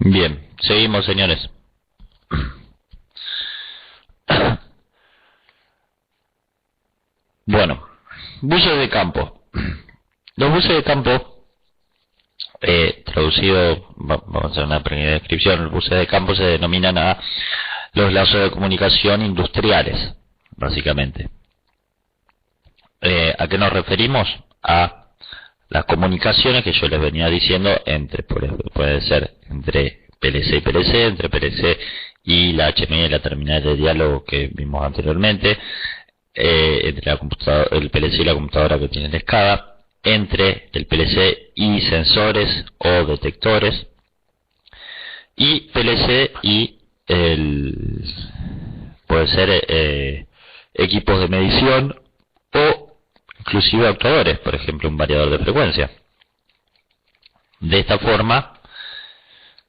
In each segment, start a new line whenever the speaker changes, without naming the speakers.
Bien, seguimos, señores. Bueno, buses de campo. Los buses de campo, traducido, vamos a hacer una pequeña descripción. Los buses de campo se denominan a los lazos de comunicación industriales, básicamente. ¿A qué nos referimos? A las comunicaciones que yo les venía diciendo entre, puede ser entre PLC y PLC, entre PLC y la HMI, la terminal de diálogo que vimos anteriormente, entre el PLC y la computadora que tiene la SCADA, entre el PLC y sensores o detectores, y PLC y puede ser equipos de medición o inclusive actuadores, por ejemplo un variador de frecuencia. De esta forma,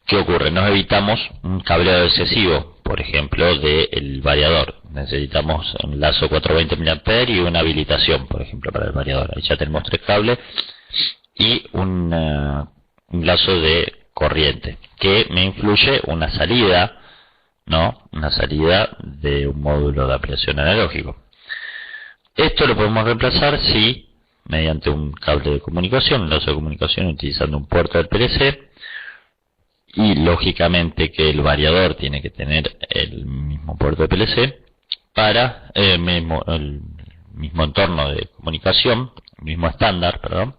¿qué ocurre? Nos evitamos un cableado excesivo, por ejemplo, del variador. Necesitamos un lazo 420 mA y una habilitación, por ejemplo, para el variador. Ahí ya tenemos 3 cables y un lazo de corriente, que me influye una salida, ¿no? Una salida de un módulo de ampliación analógico. Esto lo podemos reemplazar si, mediante un cable de comunicación, un lazo de comunicación utilizando un puerto del PLC, y lógicamente que el variador tiene que tener el mismo puerto de PLC para el mismo entorno de comunicación, el mismo estándar, perdón,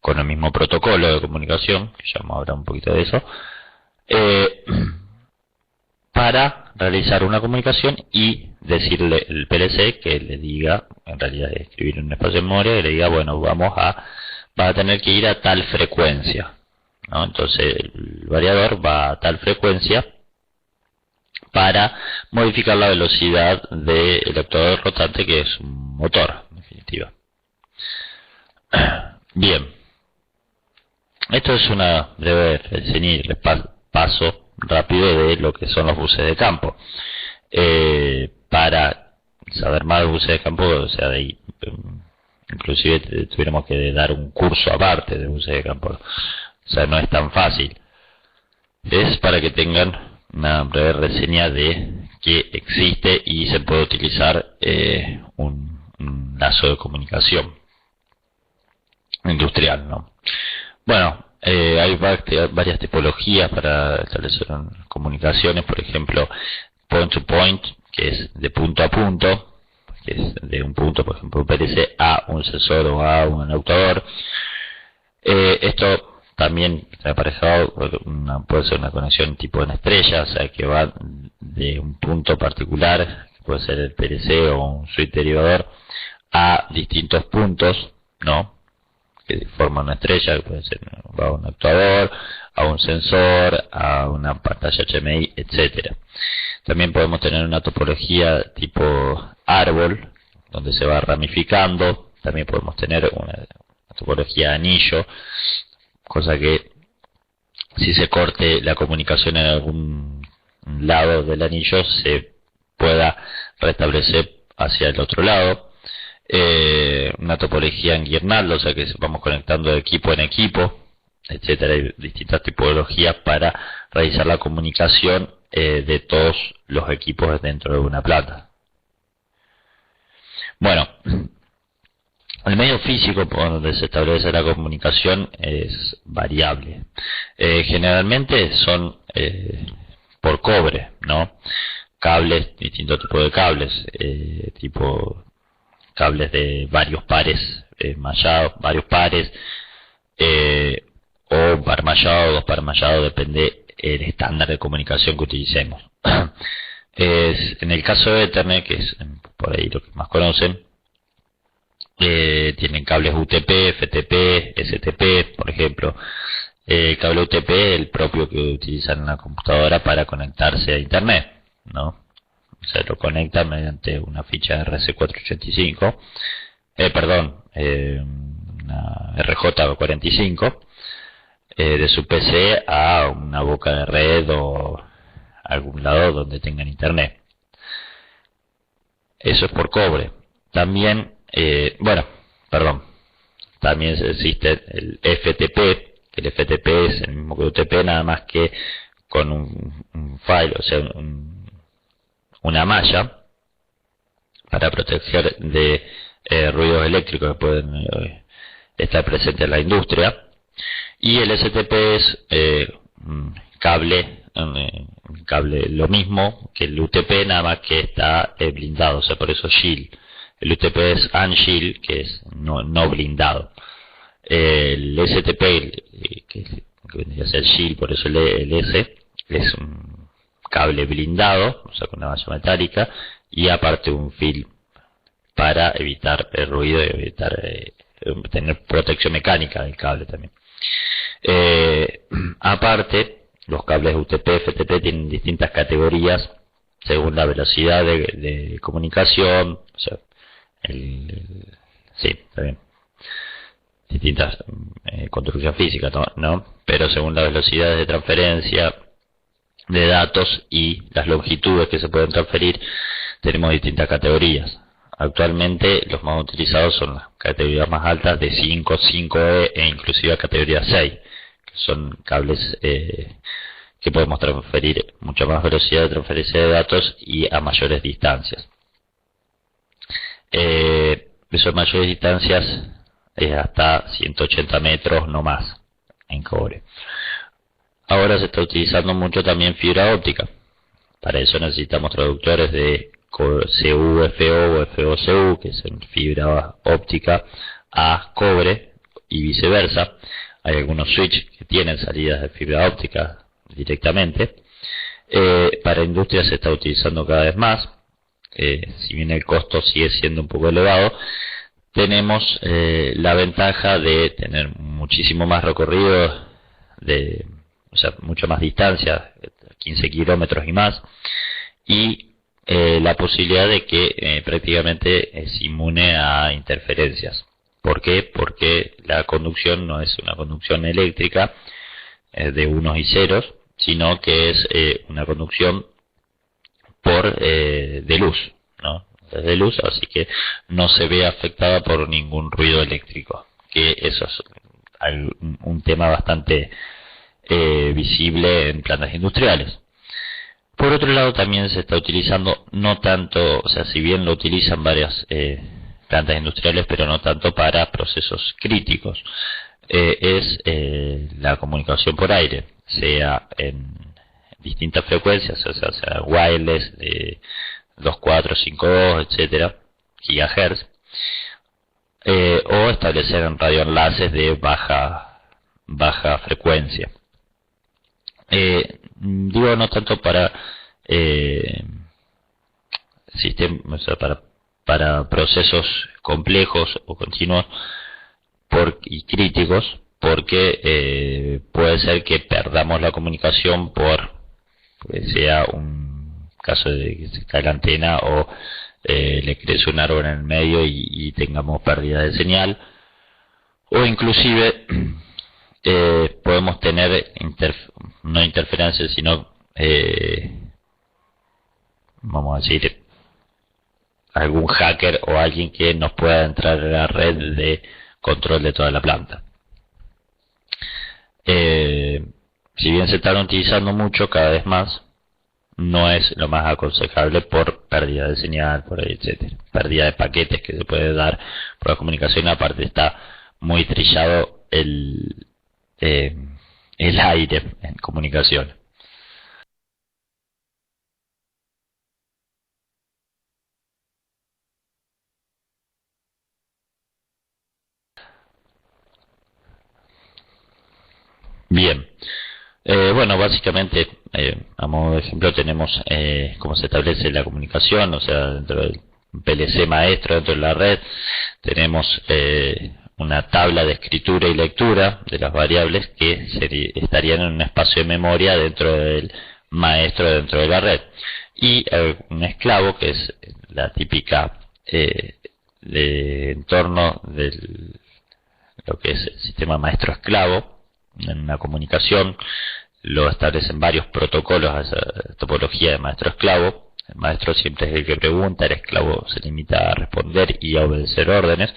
con el mismo protocolo de comunicación, que ya vamos a hablar un poquito de eso, para realizar una comunicación y decirle el PLC que le diga, en realidad escribir en un espacio de memoria, que le diga, bueno, va a tener que ir a tal frecuencia, ¿no? Entonces el variador va a tal frecuencia para modificar la velocidad del actuador rotante, que es un motor, en definitiva. Bien, esto es una breve reseña y paso rápido de lo que son los buses de campo. Para saber más de buses de campo, o sea, inclusive tuviéramos que dar un curso aparte de buses de campo. O sea, no es tan fácil. Es para que tengan una breve reseña de que existe y se puede utilizar un lazo de comunicación industrial, ¿no? Bueno, hay varias tipologías para establecer comunicaciones, por ejemplo, point to point, que es de punto a punto, que es de un punto, por ejemplo, un PLC a un sensor o a un actuador. Esto también aparejado puede ser una conexión tipo en estrella, o sea que va de un punto particular, que puede ser el PLC o un switch derivador, a distintos puntos, ¿no? Que forman una estrella, que puede ser a un actuador, a un sensor, a una pantalla HMI, etcétera. También podemos tener una topología tipo árbol, donde se va ramificando. También podemos tener una topología anillo, cosa que si se corte la comunicación en algún lado del anillo se pueda restablecer hacia el otro lado. Una topología en guirnalda, o sea que vamos conectando de equipo en equipo, etcétera. Hay distintas tipologías para realizar la comunicación de todos los equipos dentro de una planta. Bueno, el medio físico por donde se establece la comunicación es variable. Generalmente son por cobre, ¿no? Cables, distintos tipos de cables, tipo cables de varios pares, mallados, varios pares, o par mallado, dos par mallado, depende el estándar de comunicación que utilicemos. En el caso de Ethernet, que es por ahí lo que más conocen, tienen cables UTP, FTP, STP, por ejemplo. El cable UTP es el propio que utilizan en la computadora para conectarse a Internet, ¿no? Se lo conecta mediante una ficha RC485, una RJ45, de su PC a una boca de red o algún lado donde tengan Internet. Eso es por cobre. También, también existe el FTP, que el FTP es el mismo que el UTP, nada más que con un file, o sea, una malla para proteger de ruidos eléctricos que pueden estar presentes en la industria. Y el STP es un cable lo mismo que el UTP, nada más que está blindado, o sea, por eso Shield. El UTP es Unshield, que es no blindado. El STP, que vendría a ser Shield, por eso el S, es un cable blindado, o sea, con una malla metálica, y aparte un film para evitar el ruido y evitar tener protección mecánica del cable también. Aparte, los cables UTP, FTP tienen distintas categorías según la velocidad de comunicación, o sea, sí, está bien, distintas construcción física, ¿no? Pero según las velocidades de transferencia de datos y las longitudes que se pueden transferir, tenemos distintas categorías. Actualmente los más utilizados son las categorías más altas de 5, 5E e inclusive categoría 6, que son cables que podemos transferir mucha más velocidad de transferencia de datos y a mayores distancias. Esas mayores distancias es hasta 180 metros no más en cobre. Ahora se está utilizando mucho también fibra óptica. Para eso necesitamos traductores de CU-FO o FO-CU, que es fibra óptica, a cobre y viceversa. Hay algunos switch que tienen salidas de fibra óptica directamente. Para industria se está utilizando cada vez más. Si bien el costo sigue siendo un poco elevado, tenemos la ventaja de tener muchísimo más recorrido, o sea, mucha más distancia, 15 kilómetros y más, y la posibilidad de que prácticamente es inmune a interferencias. ¿Por qué? Porque la conducción no es una conducción eléctrica de unos y ceros, sino que es una conducción de luz, ¿no? De luz, así que no se ve afectada por ningún ruido eléctrico, que eso es un tema bastante visible en plantas industriales. Por otro lado, también se está utilizando, no tanto, o sea, si bien lo utilizan varias plantas industriales, pero no tanto para procesos críticos, es la comunicación por aire, sea en distintas frecuencias, o sea wireless, 2.4, 5.2, etcétera, gigahertz, o establecer en radioenlaces de baja frecuencia. Digo, no tanto para sistemas, o sea, para procesos complejos o continuos y críticos, porque puede ser que perdamos la comunicación por sea un caso de que se cae la antena o le crece un árbol en el medio y tengamos pérdida de señal, o inclusive podemos tener no interferencias, sino vamos a decir algún hacker o alguien que nos pueda entrar en la red de control de toda la planta. Si bien se están utilizando mucho cada vez más, no es lo más aconsejable por pérdida de señal, por ahí, etcétera, pérdida de paquetes que se puede dar por la comunicación. Aparte está muy trillado el aire en comunicación. Bien, bueno, básicamente, a modo de ejemplo, tenemos cómo se establece la comunicación, o sea, dentro del PLC maestro, dentro de la red, tenemos una tabla de escritura y lectura de las variables que estarían en un espacio de memoria dentro del maestro, dentro de la red. Y un esclavo, que es la típica de entorno de lo que es el sistema maestro-esclavo. En una comunicación lo establecen varios protocolos a esa topología de maestro-esclavo. El maestro siempre es el que pregunta, el esclavo se limita a responder y a obedecer órdenes.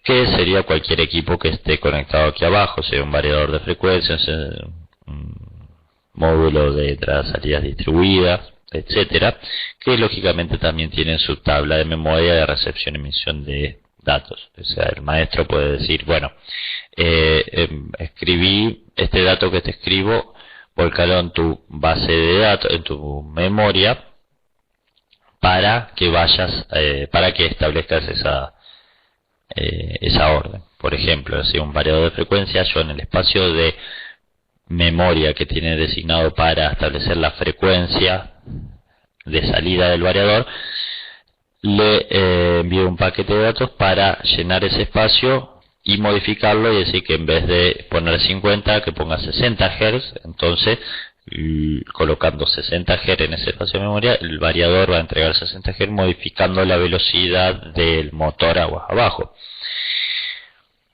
que sería cualquier equipo que esté conectado aquí abajo, sea un variador de frecuencias, un módulo de entradas y salidas distribuidas, etcétera, que lógicamente también tienen su tabla de memoria de recepción y emisión de datos. O sea, el maestro puede decir, bueno, escribí este dato que te escribo, volcalo en tu base de datos, en tu memoria, para que vayas, para que establezcas esa orden. Por ejemplo, si un variador de frecuencia, yo en el espacio de memoria que tiene designado para establecer la frecuencia de salida del variador, le envío un paquete de datos para llenar ese espacio y modificarlo, y decir que en vez de poner 50 que ponga 60 Hz. Entonces, colocando 60 Hz en ese espacio de memoria, el variador va a entregar 60 Hz modificando la velocidad del motor aguas abajo.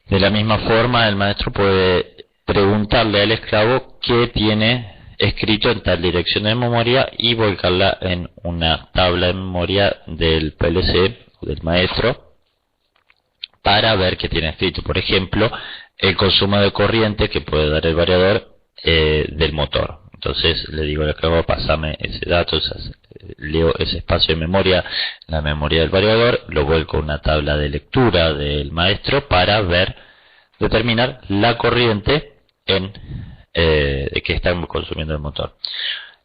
De la misma forma, el maestro puede preguntarle al esclavo qué tiene escrito en tal dirección de memoria y volcarla en una tabla de memoria del PLC o del maestro para ver qué tiene escrito. Por ejemplo, el consumo de corriente que puede dar el variador del motor. Entonces le digo al esclavo, pásame ese dato, leo ese espacio de memoria, la memoria del variador, lo vuelco a una tabla de lectura del maestro para determinar la corriente que está consumiendo el motor.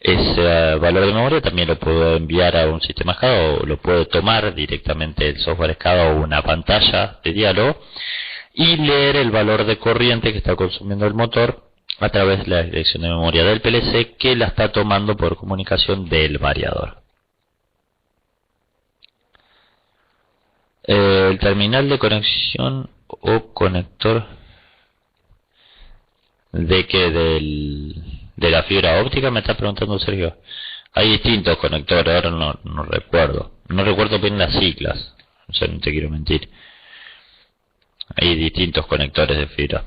Ese valor de memoria también lo puedo enviar a un sistema SCADA, o lo puedo tomar directamente del software SCADA o una pantalla de diálogo y leer el valor de corriente que está consumiendo el motor a través de la dirección de memoria del PLC, que la está tomando por comunicación del variador. El terminal de conexión o conector de la fibra óptica, me está preguntando Sergio. Hay distintos conectores, ahora no recuerdo. No recuerdo bien las siglas, o sea, no te quiero mentir. Hay distintos conectores de fibra.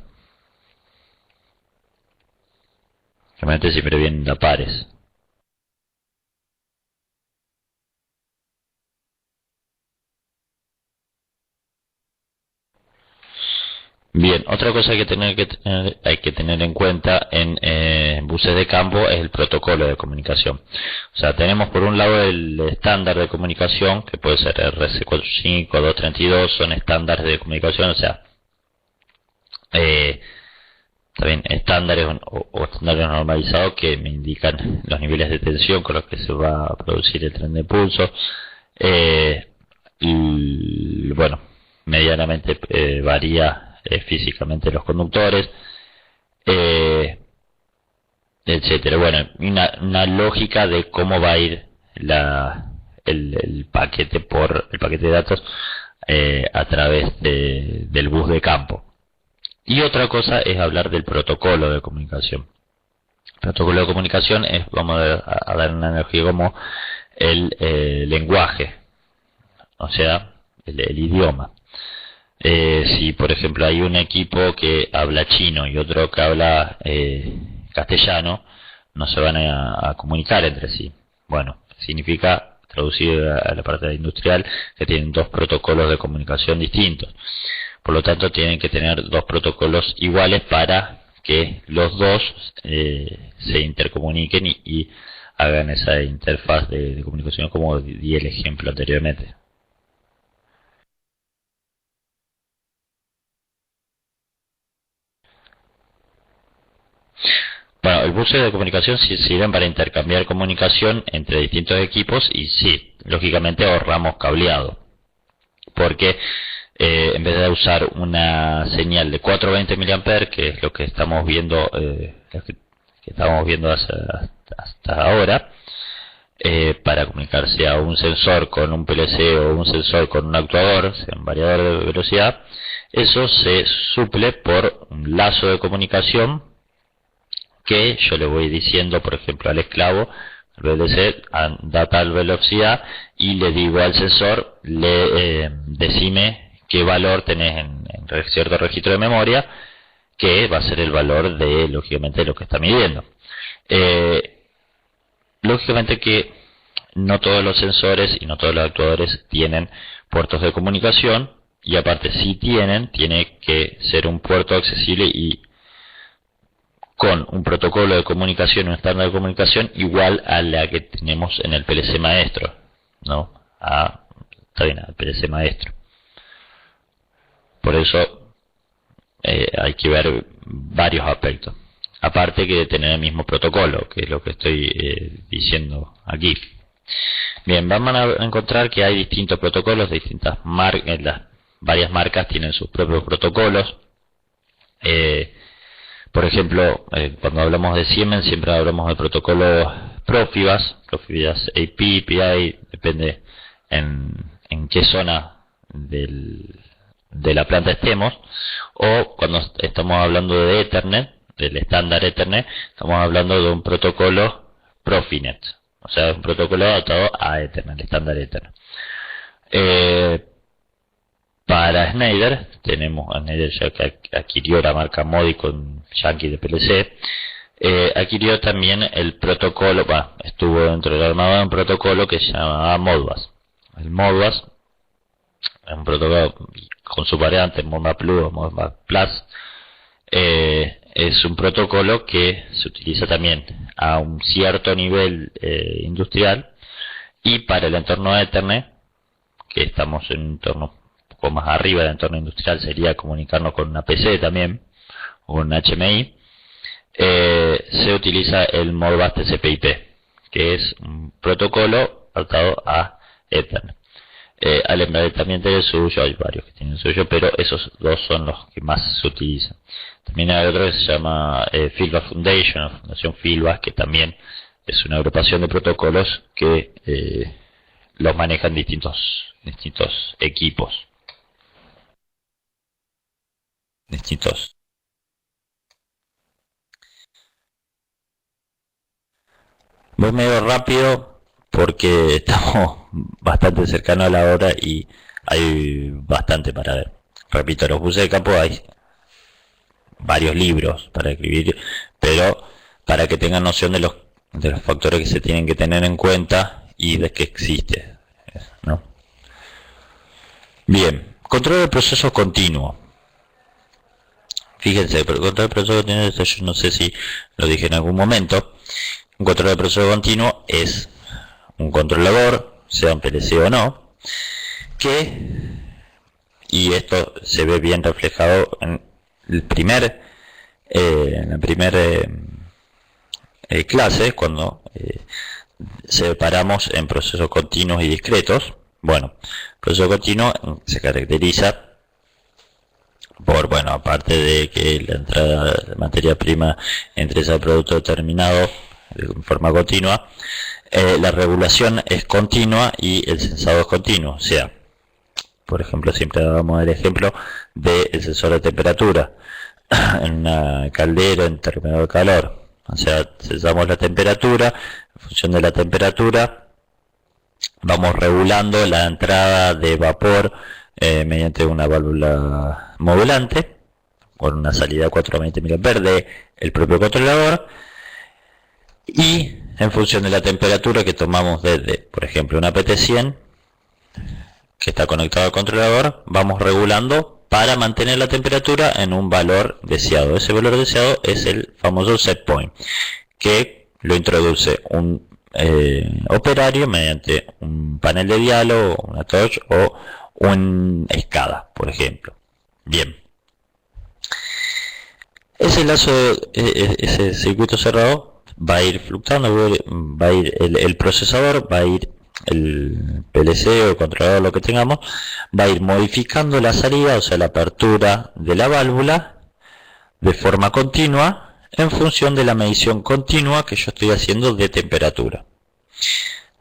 Realmente siempre vienen a pares. Bien, otra cosa hay que tener en cuenta en buses de campo es el protocolo de comunicación. O sea, tenemos por un lado el estándar de comunicación, que puede ser RC45, 232, son estándares de comunicación, o sea, también estándares o estándares normalizados que me indican los niveles de tensión con los que se va a producir el tren de pulso. Y bueno, medianamente varía físicamente los conductores, etcétera. Bueno, una lógica de cómo va a ir el paquete de datos a través del bus de campo. Y otra cosa es hablar del protocolo de comunicación. El protocolo de comunicación es, vamos a dar una analogía como el lenguaje, o sea, el idioma. Si por ejemplo hay un equipo que habla chino y otro que habla castellano, no se van a comunicar entre sí. Bueno, significa, traducido a la parte industrial, que tienen dos protocolos de comunicación distintos. Por lo tanto, tienen que tener dos protocolos iguales para que los dos se intercomuniquen y hagan esa interfaz de comunicación, como di el ejemplo anteriormente. Bueno, el buses de comunicación sirven para intercambiar comunicación entre distintos equipos y sí, lógicamente ahorramos cableado. Porque en vez de usar una señal de 420 mA, que es lo que estamos viendo, hasta ahora, para comunicarse a un sensor con un PLC o un sensor con un actuador, sea un variador de velocidad, eso se suple por un lazo de comunicación que yo le voy diciendo, por ejemplo, al esclavo, el PLC da tal velocidad, y le digo al sensor, decime qué valor tenés en cierto registro de memoria, que va a ser el valor de, lógicamente, lo que está midiendo. Lógicamente que no todos los sensores y no todos los actuadores tienen puertos de comunicación, y aparte si tiene que ser un puerto accesible y con un protocolo de comunicación, un estándar de comunicación igual a la que tenemos en el PLC maestro, ¿no? Está bien, al PLC maestro. Por eso hay que ver varios aspectos. Aparte que de tener el mismo protocolo, que es lo que estoy diciendo aquí. Bien, vamos a encontrar que hay distintos protocolos, distintas marcas, las varias marcas tienen sus propios protocolos. Por ejemplo, cuando hablamos de Siemens siempre hablamos de protocolos Profibus AP, API, depende en qué zona de la planta estemos, o cuando estamos hablando de Ethernet, del estándar Ethernet, estamos hablando de un protocolo Profinet, o sea, un protocolo adaptado a Ethernet, estándar Ethernet. Para Schneider, Schneider ya que adquirió la marca Modi con Yankee de PLC, adquirió también el protocolo, estuvo dentro del armado de un protocolo que se llamaba Modbus. El Modbus es un protocolo con sus variantes Modbus Plus o Modbus Plus, es un protocolo que se utiliza también a un cierto nivel industrial, y para el entorno Ethernet, que estamos en un entorno un poco más arriba del entorno industrial, sería comunicarnos con una PC también, o un HMI, se utiliza el Modbus TCP/IP, que es un protocolo adaptado a Ethernet. Al también tiene el suyo, hay varios que tienen el suyo, pero esos dos son los que más se utilizan. También hay otro que se llama Fieldbus Foundation, o Fundación Fieldbus, que también es una agrupación de protocolos que los manejan distintos equipos. Voy medio rápido porque estamos bastante cercanos a la hora y hay bastante para ver. Repito, los buses de campo hay varios libros para escribir, pero para que tengan noción de los factores que se tienen que tener en cuenta y de que existe, ¿no? Bien, control de proceso continuo. Fíjense, pero control de proceso continuo, yo no sé si lo dije en algún momento. Un control de proceso continuo es un controlador, sea un PLC o no, y esto se ve bien reflejado en la primera clase, cuando separamos en procesos continuos y discretos. Bueno, el proceso continuo se caracteriza por, aparte de que la entrada de materia prima entre ese producto determinado de forma continua, la regulación es continua y el sensado es continuo. O sea, por ejemplo, siempre damos el ejemplo del sensor de temperatura en una caldera en terminador de calor. O sea, sensamos la temperatura, en función de la temperatura vamos regulando la entrada de vapor mediante una válvula modulante con una salida 420 mA del propio controlador, y en función de la temperatura que tomamos desde, por ejemplo, una PT100 que está conectado al controlador, vamos regulando para mantener la temperatura en un valor deseado. Ese valor deseado es el famoso set point, que lo introduce un operario mediante un panel de diálogo, una touch o un SCADA, por ejemplo. Bien, ese circuito cerrado va a ir fluctuando, va a ir el procesador, va a ir el PLC o el controlador, lo que tengamos, va a ir modificando la salida, o sea, la apertura de la válvula de forma continua en función de la medición continua que yo estoy haciendo de temperatura.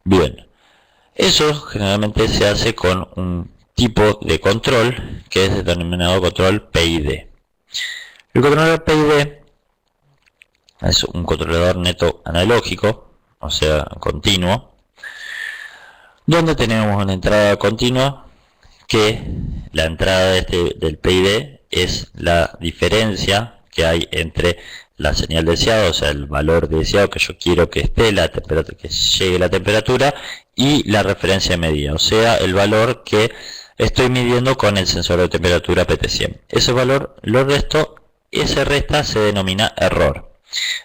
Bien, eso generalmente se hace con un tipo de control que es denominado control PID. El controlador PID es un controlador neto analógico, o sea, continuo, donde tenemos una entrada continua, que la entrada del PID es la diferencia que hay entre la señal deseada, o sea, el valor deseado que yo quiero que esté, la temperatura, que llegue la temperatura, y la referencia medida, o sea, el valor que estoy midiendo con el sensor de temperatura PT100. Ese valor lo resto, ese resta se denomina error.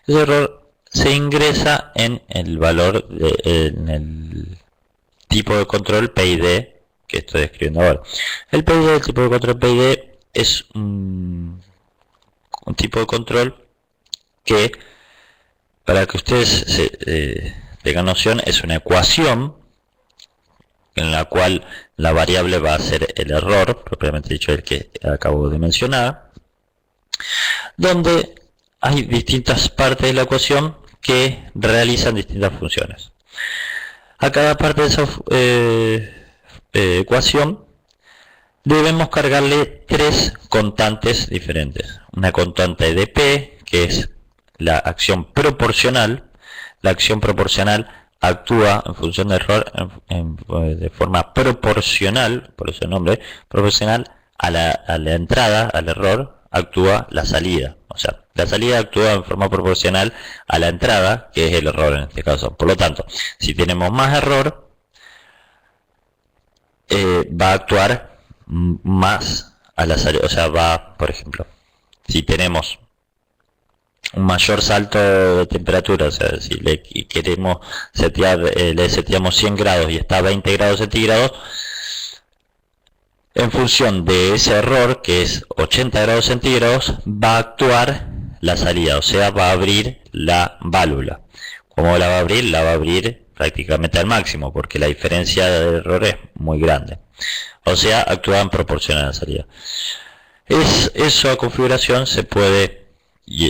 Ese error se ingresa en el valor, en el tipo de control PID que estoy describiendo ahora. El PID, el tipo de control PID, es un tipo de control que, para que ustedes tengan noción, es una ecuación en la cual la variable va a ser el error, propiamente dicho el que acabo de mencionar, donde hay distintas partes de la ecuación que realizan distintas funciones. A cada parte de esa ecuación debemos cargarle tres constantes diferentes. Una constante de P, que es la acción proporcional. La acción proporcional actúa en función de error de forma proporcional, por eso el nombre, proporcional a la entrada, al error, actúa la salida. O sea, la salida actúa en forma proporcional a la entrada, que es el error en este caso. Por lo tanto, si tenemos más error, va a actuar más a la salida. O sea, va, por ejemplo, si tenemos un mayor salto de temperatura, o sea, si le queremos setear, le seteamos 100 grados y está a 20 grados centígrados, en función de ese error, que es 80 grados centígrados, va a actuar la salida, o sea, va a abrir la válvula. ¿Cómo la va a abrir? La va a abrir prácticamente al máximo, porque la diferencia de error es muy grande. O sea, actúa en proporción a la salida. Esa configuración se puede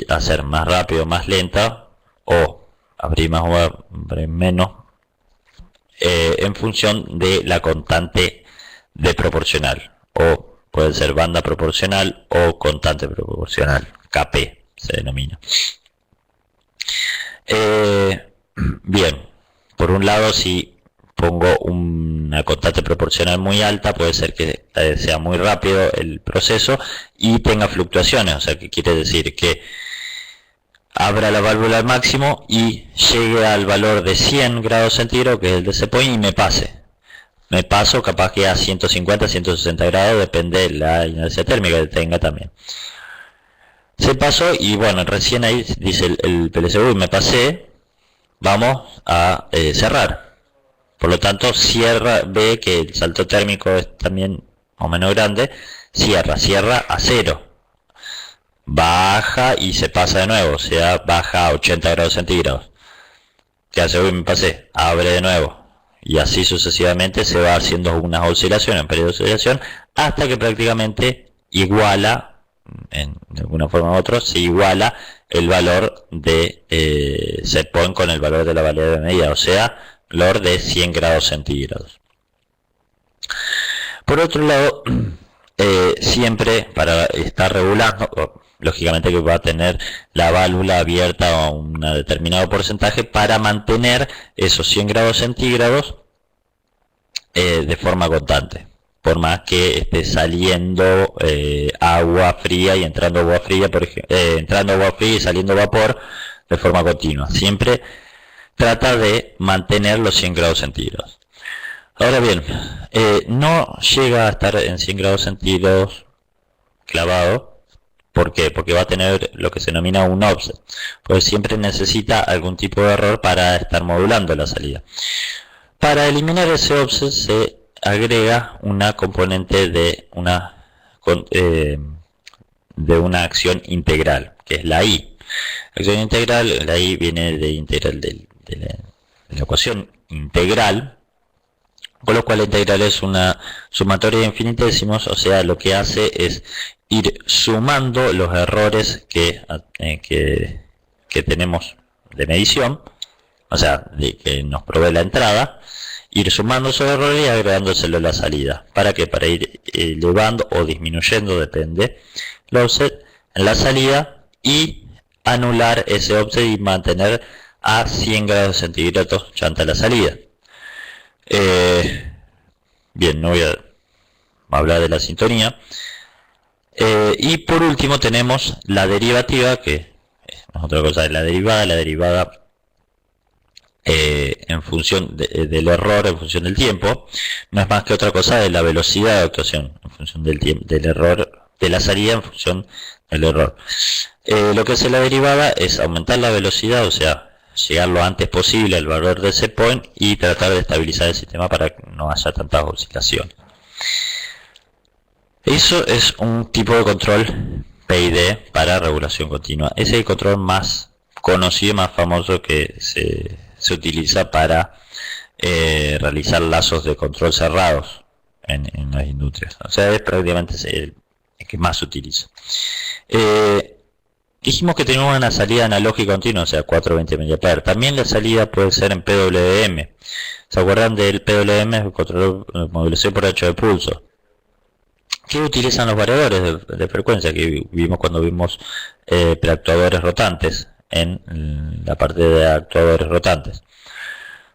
hacer más rápido, más lenta, o abrir más o abrir menos, en función de la constante de proporcional, o puede ser banda proporcional o constante proporcional, KP se denomina. Bien, por un lado, si pongo una constante proporcional muy alta, puede ser que sea muy rápido el proceso y tenga fluctuaciones, o sea, que quiere decir que abra la válvula al máximo y llegue al valor de 100 grados centígrados, que es el de ese point, y me paso capaz que a 150, 160 grados, depende de la inercia térmica que tenga también. Se pasó y bueno, recién ahí dice el PLC, uy, me pasé, vamos a cerrar. Por lo tanto, cierra, ve que el salto térmico es también más o menos grande, cierra a 0. Baja y se pasa de nuevo, o sea, baja a 80 grados centígrados. ¿Qué hace? Uy, me pasé, abre de nuevo. Y así sucesivamente se va haciendo unas oscilaciones, en periodo de oscilación, hasta que prácticamente iguala, de alguna forma u otra, se iguala el valor de set point con el valor de la variable de medida, o sea, valor de 100 grados centígrados. Por otro lado, siempre para estar regulando, lógicamente que va a tener la válvula abierta a un determinado porcentaje para mantener esos 100 grados centígrados de forma constante, por más que esté saliendo agua fría y entrando agua fría, por ejemplo, entrando agua fría y saliendo vapor de forma continua. Siempre trata de mantener los 100 grados centígrados. Ahora bien, no llega a estar en 100 grados centígrados clavado. ¿Por qué? Porque va a tener lo que se denomina un offset. Pues siempre necesita algún tipo de error para estar modulando la salida. Para eliminar ese offset se agrega una componente de una acción integral, que es la I. Acción integral, la I viene de integral de la ecuación integral, con lo cual la integral es una sumatoria de infinitesimos, o sea, lo que hace es ir sumando los errores que tenemos de medición, o sea, de que nos provee la entrada, ir sumando esos errores y agregándoselo a la salida. ¿Para qué? Para ir elevando o disminuyendo, depende, el offset en la salida y anular ese offset y mantener a 100 grados centígrados chanta la salida. Bien, no voy a hablar de la sintonía. Y por último tenemos la derivativa, que no es otra cosa de la derivada. La derivada en función del error, en función del tiempo, no es más que otra cosa de la velocidad de actuación, en función del tiempo, del error, de la salida en función del error. Lo que hace la derivada es aumentar la velocidad, o sea, llegar lo antes posible al valor de set point y tratar de estabilizar el sistema para que no haya tantas oscilaciones. Eso es un tipo de control PID para regulación continua. Ese es el control más conocido, más famoso que se utiliza para realizar lazos de control cerrados en las industrias. O sea, es prácticamente el que más se utiliza. Dijimos que tenemos una salida analógica continua, o sea, 420 mA. También la salida puede ser en PWM. ¿Se acuerdan del PWM? El control de modulación por hecho de pulso. ¿Qué utilizan los variadores de frecuencia que vimos cuando vimos preactuadores rotantes en la parte de actuadores rotantes?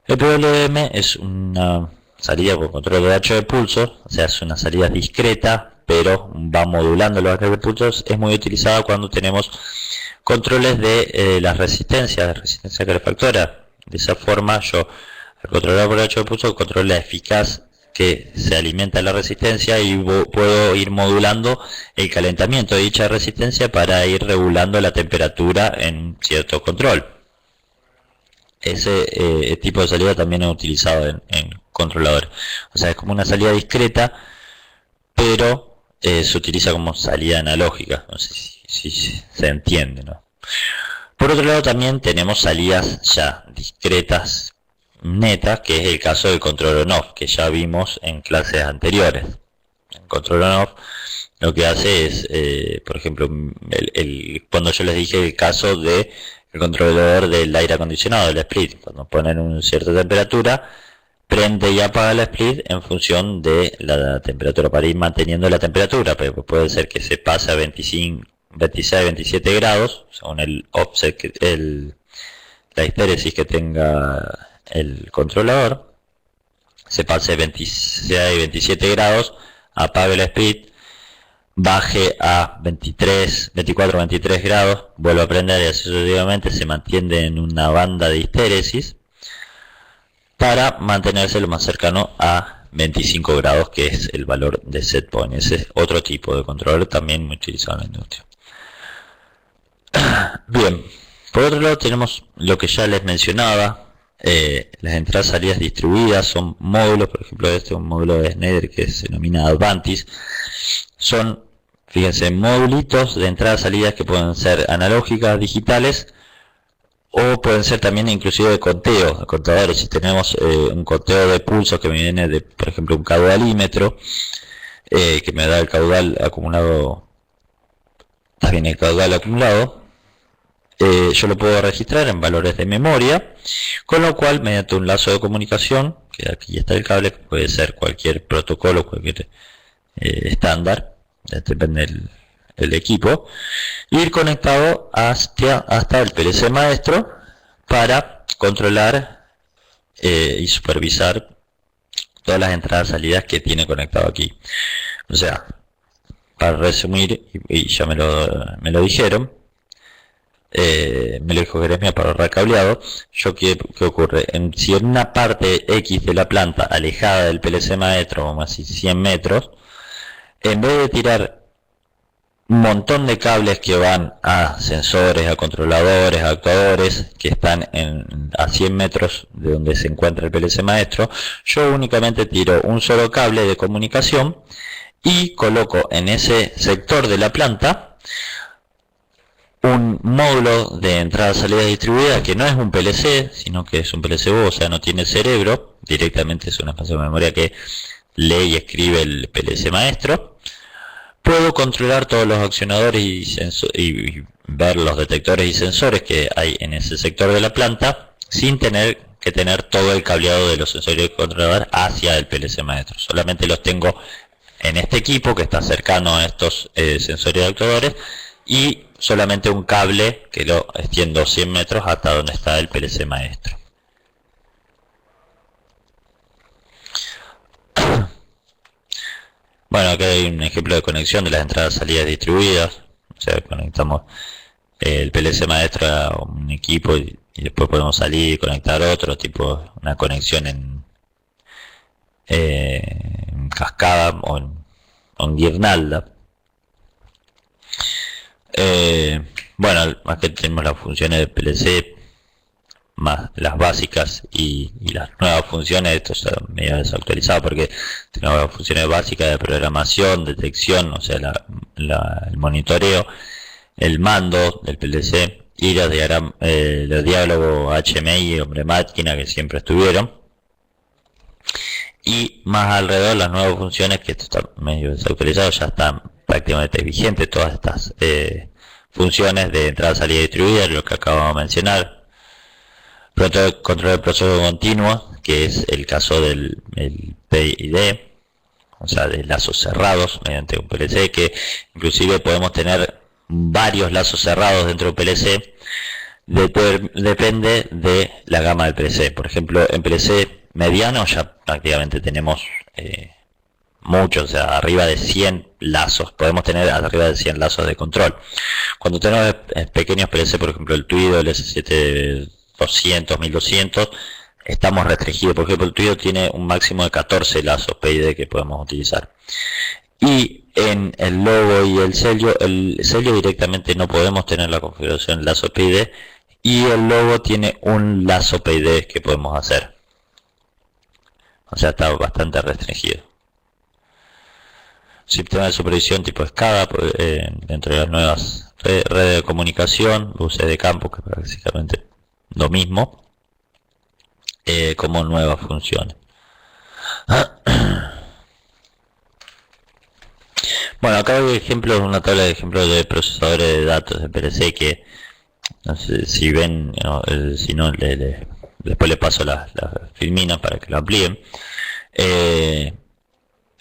El PWM es una salida con control de H de pulso, o sea, es una salida discreta, pero va modulando los H de pulsos. Es muy utilizada cuando tenemos controles de las resistencias, de resistencia calefactora. De esa forma, yo, al controlar por H de pulso, controlo la eficaz que se alimenta la resistencia y puedo ir modulando el calentamiento de dicha resistencia para ir regulando la temperatura en cierto control. Ese tipo de salida también es utilizado en controladores. O sea, es como una salida discreta, pero se utiliza como salida analógica. No sé si se entiende, ¿no? Por otro lado, también tenemos salidas ya discretas, netas, que es el caso del control on-off, que ya vimos en clases anteriores. El control on-off lo que hace es, por ejemplo, cuando yo les dije el caso de el controlador del aire acondicionado, del split, cuando ponen una cierta temperatura, prende y apaga el split en función de la temperatura, para ir manteniendo la temperatura, pero puede ser que se pase a 25, 26, 27 grados, según el offset, la histéresis que tenga el controlador, se pase 26, 27 grados, apague el split, baje a 23, 24, 23 grados, vuelve a prender y así sucesivamente, se mantiene en una banda de histéresis para mantenerse lo más cercano a 25 grados, que es el valor de set point. Ese es otro tipo de controlador también muy utilizado en la industria. Bien, por otro lado tenemos lo que ya les mencionaba, las entradas y salidas distribuidas, son módulos. Por ejemplo, este es un módulo de Schneider que se denomina Advantis. Son, fíjense, modulitos de entradas y salidas que pueden ser analógicas, digitales, o pueden ser también inclusive de conteo, de contadores. Si tenemos un conteo de pulsos que me viene de, por ejemplo, un caudalímetro, que me da el caudal acumulado, también el caudal acumulado, yo lo puedo registrar en valores de memoria, con lo cual mediante un lazo de comunicación, que aquí está el cable, que puede ser cualquier protocolo, cualquier estándar, depende del equipo, ir conectado hasta el PLC maestro para controlar y supervisar todas las entradas y salidas que tiene conectado aquí. O sea, para resumir, y ya me lo dijeron, me lo dijo Jeremia para ahorrar cableado. ¿Qué ocurre? Si en una parte X de la planta alejada del PLC maestro, vamos a decir 100 metros, en vez de tirar un montón de cables que van a sensores, a controladores, a actuadores que están a 100 metros de donde se encuentra el PLC maestro, yo únicamente tiro un solo cable de comunicación y coloco en ese sector de la planta un módulo de entrada-salida distribuida que no es un PLC, sino que es un PLCU, o sea, no tiene cerebro, directamente es un espacio de memoria que lee y escribe el PLC maestro. Puedo controlar todos los accionadores y ver los detectores y sensores que hay en ese sector de la planta, sin tener que tener todo el cableado de los sensores y controladores hacia el PLC maestro. Solamente los tengo en este equipo que está cercano a estos sensores y actuadores, y solamente un cable que lo extiendo 100 metros hasta donde está el PLC maestro. Bueno, acá hay un ejemplo de conexión de las entradas y salidas distribuidas. O sea, conectamos el PLC maestro a un equipo y y después podemos salir y conectar otro, tipo una conexión en cascada o en guirnalda. Bueno, más que tenemos las funciones de PLC, más las básicas y las nuevas funciones. Esto está medio desactualizado porque tenemos las funciones básicas de programación, detección, o sea, el monitoreo, el mando del PLC y los diálogos HMI, hombre-máquina, que siempre estuvieron. Y más alrededor las nuevas funciones, que esto está medio desactualizado, ya están prácticamente vigentes todas estas funciones de entrada, salida distribuida, lo que acabamos de mencionar. Control del proceso continuo, que es el caso del PID, o sea, de lazos cerrados mediante un PLC, que inclusive podemos tener varios lazos cerrados dentro de un PLC. Depende de la gama del PLC. Por ejemplo, en PLC mediano ya prácticamente tenemos muchos, o sea, arriba de 100 lazos. Podemos tener arriba de 100 lazos de control. Cuando tenemos pequeños PLC, por ejemplo el Tuido, el S7200, 1200, estamos restringidos. Por ejemplo, el Tuido tiene un máximo de 14 lazos PID que podemos utilizar. Y en el logo y el Celio directamente no podemos tener la configuración lazo PID, y el logo tiene un lazo PID que podemos hacer. O sea, está bastante restringido. Sistema de supervisión tipo SCADA, dentro de las nuevas redes de comunicación, luces de campo, que es básicamente lo mismo, como nuevas funciones. Bueno, acá hay ejemplos, una tabla de ejemplos de procesadores de datos de PLC que, no sé si ven, si no, después le paso las filminas para que lo amplíen.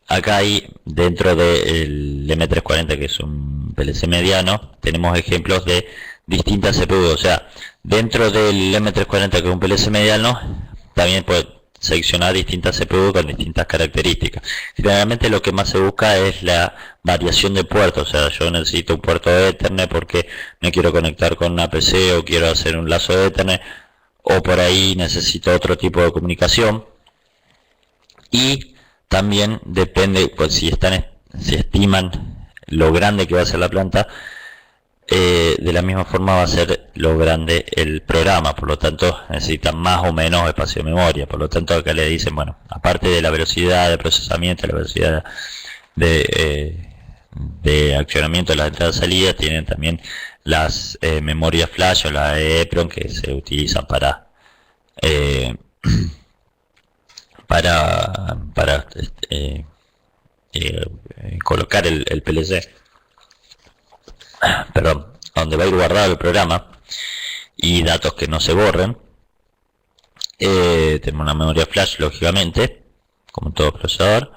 Acá hay, dentro del M340, que es un PLC mediano, tenemos ejemplos de distintas CPU. O sea, dentro del M340, que es un PLC mediano, también puede seleccionar distintas CPU con distintas características. Generalmente lo que más se busca es la variación de puertos. O sea, yo necesito un puerto de Ethernet porque me quiero conectar con una PC o quiero hacer un lazo de Ethernet, o por ahí necesito otro tipo de comunicación. Y también depende, pues si estiman lo grande que va a ser la planta, de la misma forma va a ser lo grande el programa, por lo tanto necesitan más o menos espacio de memoria. Por lo tanto, acá le dicen, bueno, aparte de la velocidad de procesamiento, la velocidad de accionamiento de las entradas y salidas, tienen también las memorias flash o la EEPROM, que se utilizan para colocar el PLC, perdón, donde va a ir guardado el programa y datos que no se borren. Tenemos una memoria flash, lógicamente, como todo procesador.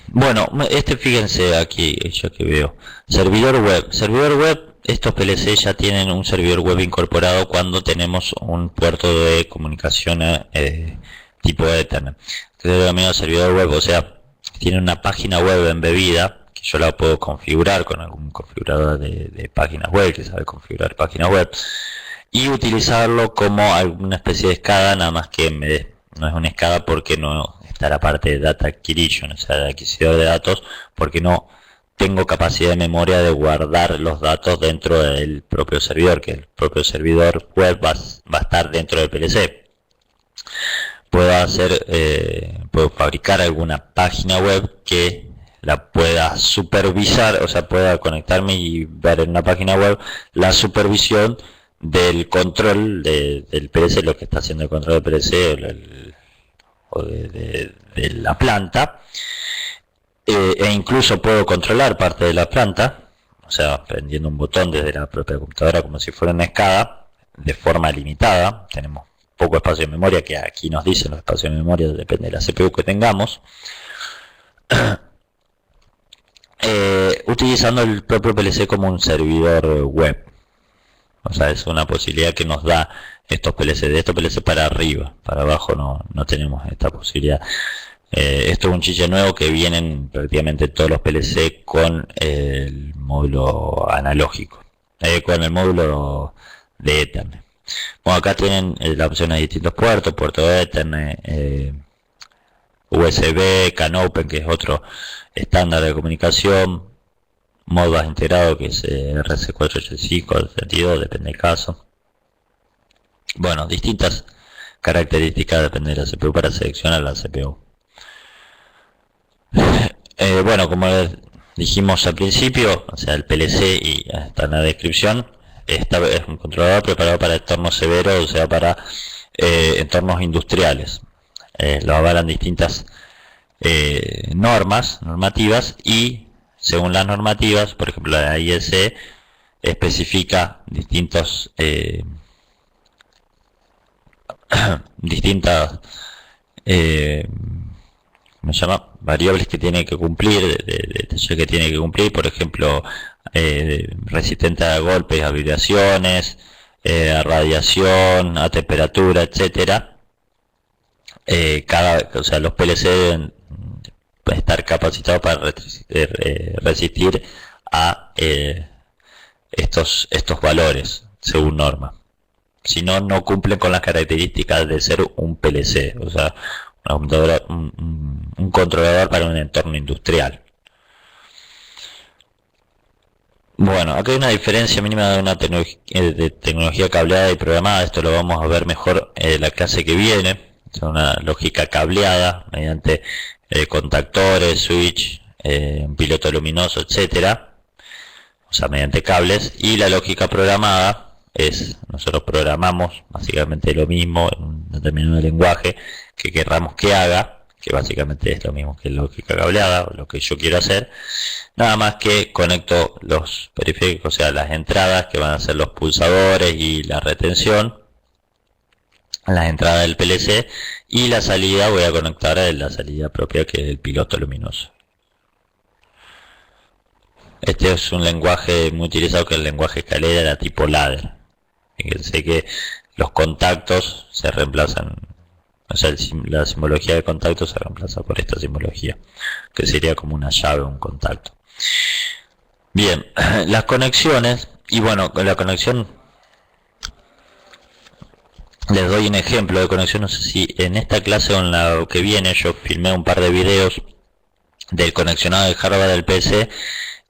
Bueno, fíjense aquí, yo que veo, servidor web, estos PLC ya tienen un servidor web incorporado cuando tenemos un puerto de comunicación tipo Ethernet. Entonces, servidor web, o sea, tiene una página web embebida, que yo la puedo configurar con algún configurador de páginas web, que sabe configurar páginas web, y utilizarlo como alguna especie de SCADA, nada más que no es una SCADA porque no está la parte de Data Acquisition, o sea, de adquisidor de datos, porque no tengo capacidad de memoria de guardar los datos dentro del propio servidor, que el propio servidor web va a estar dentro del PLC. Puedo fabricar alguna página web que la pueda supervisar, o sea, pueda conectarme y ver en una página web la supervisión del control del PLC, lo que está haciendo el control del PLC o de la planta, e incluso puedo controlar parte de la planta, o sea, prendiendo un botón desde la propia computadora como si fuera una SCADA, de forma limitada. Tenemos poco espacio de memoria, que aquí nos dicen los espacios de memoria, depende de la CPU que tengamos. Utilizando el propio PLC como un servidor web. O sea, es una posibilidad que nos da estos PLC. De estos PLC para arriba, para abajo no tenemos esta posibilidad. Esto es un chiche nuevo que vienen prácticamente todos los PLC con el módulo analógico. con el módulo de Ethernet. Bueno, acá tienen la opción de distintos puertos, puerto Ethernet, USB, CAN-Open, que es otro estándar de comunicación, Modbus integrado, que es RC485, 32, depende del caso. Bueno, distintas características depende de la CPU para seleccionar la CPU. Bueno, como dijimos al principio, o sea, el PLC, y está en la descripción, esta es un controlador preparado para entornos severos, o sea, para entornos industriales. Lo avalan distintas normativas, y según las normativas, por ejemplo la IEC especifica distintas ¿cómo se llama? Variables que tiene que cumplir, detalles que tiene que cumplir, por ejemplo, resistente a golpes, a vibraciones, a radiación, a temperatura, etcétera. O sea, los PLC deben estar capacitados para resistir a estos valores según norma. Si no, no cumplen con las características de ser un PLC, o sea, un controlador para un entorno industrial. Bueno, acá hay una diferencia mínima de una tecnología cableada y programada. Esto lo vamos a ver mejor en la clase que viene. Es una lógica cableada mediante contactores, switch, un piloto luminoso, etcétera, o sea, mediante cables. Y la lógica programada nosotros programamos básicamente lo mismo en un determinado lenguaje que querramos que haga, que básicamente es lo mismo que lógica cableada, o lo que yo quiero hacer, nada más que conecto los periféricos, o sea, las entradas que van a ser los pulsadores y la retención, las entradas del PLC, y la salida voy a conectar a la salida propia, que es el piloto luminoso. Este es un lenguaje muy utilizado, que es el lenguaje escalera, la tipo ladder. Fíjense que los contactos se reemplazan, o sea, la simbología de contacto se reemplaza por esta simbología, que sería como una llave, un contacto. Bien, las conexiones, y bueno, con la conexión, les doy un ejemplo de conexión. No sé si en esta clase o en la que viene yo filmé un par de videos del conexionado de hardware del PC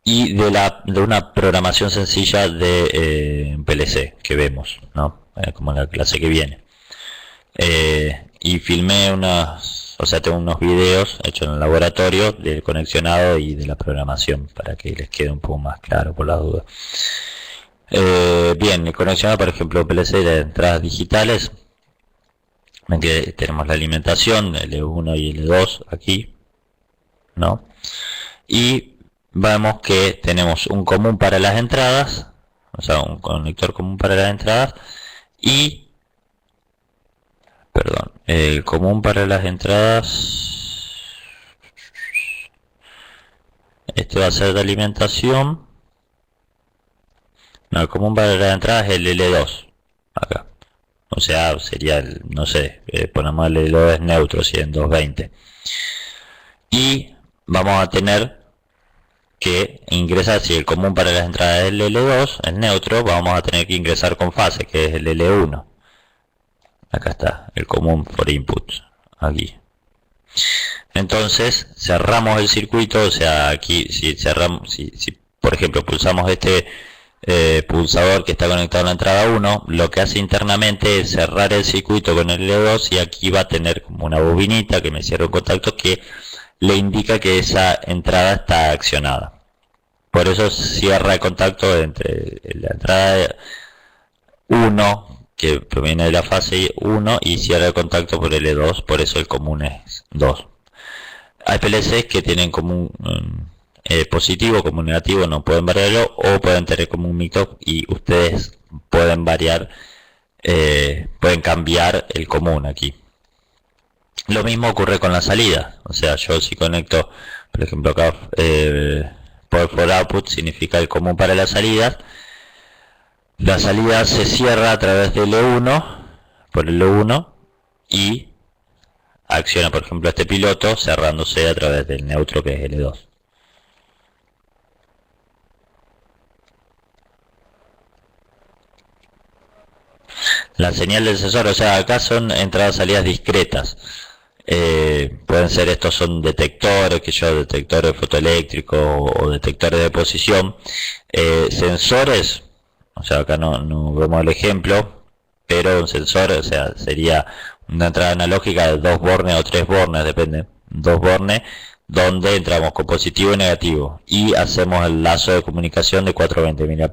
y de una programación sencilla de PLC que vemos, ¿no? Como en la clase que viene. Y filmé tengo unos videos hechos en el laboratorio del conexionado y de la programación, para que les quede un poco más claro por las dudas. Bien, el conexionado, por ejemplo, PLC de entradas digitales. Ven que tenemos la alimentación, L1 y L2 aquí, ¿no? Y vemos que tenemos un común para las entradas, o sea, un conector común para las entradas, y, perdón, el común para las entradas, este va a ser de alimentación. No, el común para las entradas es el L2, acá. O sea, sería, no sé, ponemos el L2 es neutro, si en 220. Y vamos a tener que ingresar, si el común para las entradas es el L2, el neutro, vamos a tener que ingresar con fase, que es el L1. Acá está, el común for inputs, aquí. Entonces, cerramos el circuito, o sea, aquí, si cerramos, si por ejemplo pulsamos este pulsador que está conectado a la entrada 1, lo que hace internamente es cerrar el circuito con el L2, y aquí va a tener como una bobinita que me cierra un contacto que le indica que esa entrada está accionada. Por eso cierra el contacto entre la entrada 1, que proviene de la fase 1, y cierra el contacto por L2, por eso el común es 2. Hay PLCs que tienen común positivo, como negativo, no pueden variarlo, o pueden tener como un mix-up, y ustedes pueden variar, pueden cambiar el común aquí. Lo mismo ocurre con la salida, o sea, yo si conecto, por ejemplo acá, Port for Output significa el común para las salidas. La salida se cierra a través del L1, por el L1, y acciona, por ejemplo, este piloto cerrándose a través del neutro, que es L2. La señal del sensor, o sea, acá son entradas y salidas discretas. Pueden ser, estos son detectores, detectores fotoeléctricos o detectores de posición. Sensores, o sea, acá no vemos el ejemplo, pero un sensor, o sea, sería una entrada analógica de 2 bornes o 3 bornes, depende, 2 bornes, donde entramos con positivo y negativo y hacemos el lazo de comunicación de 420 mA.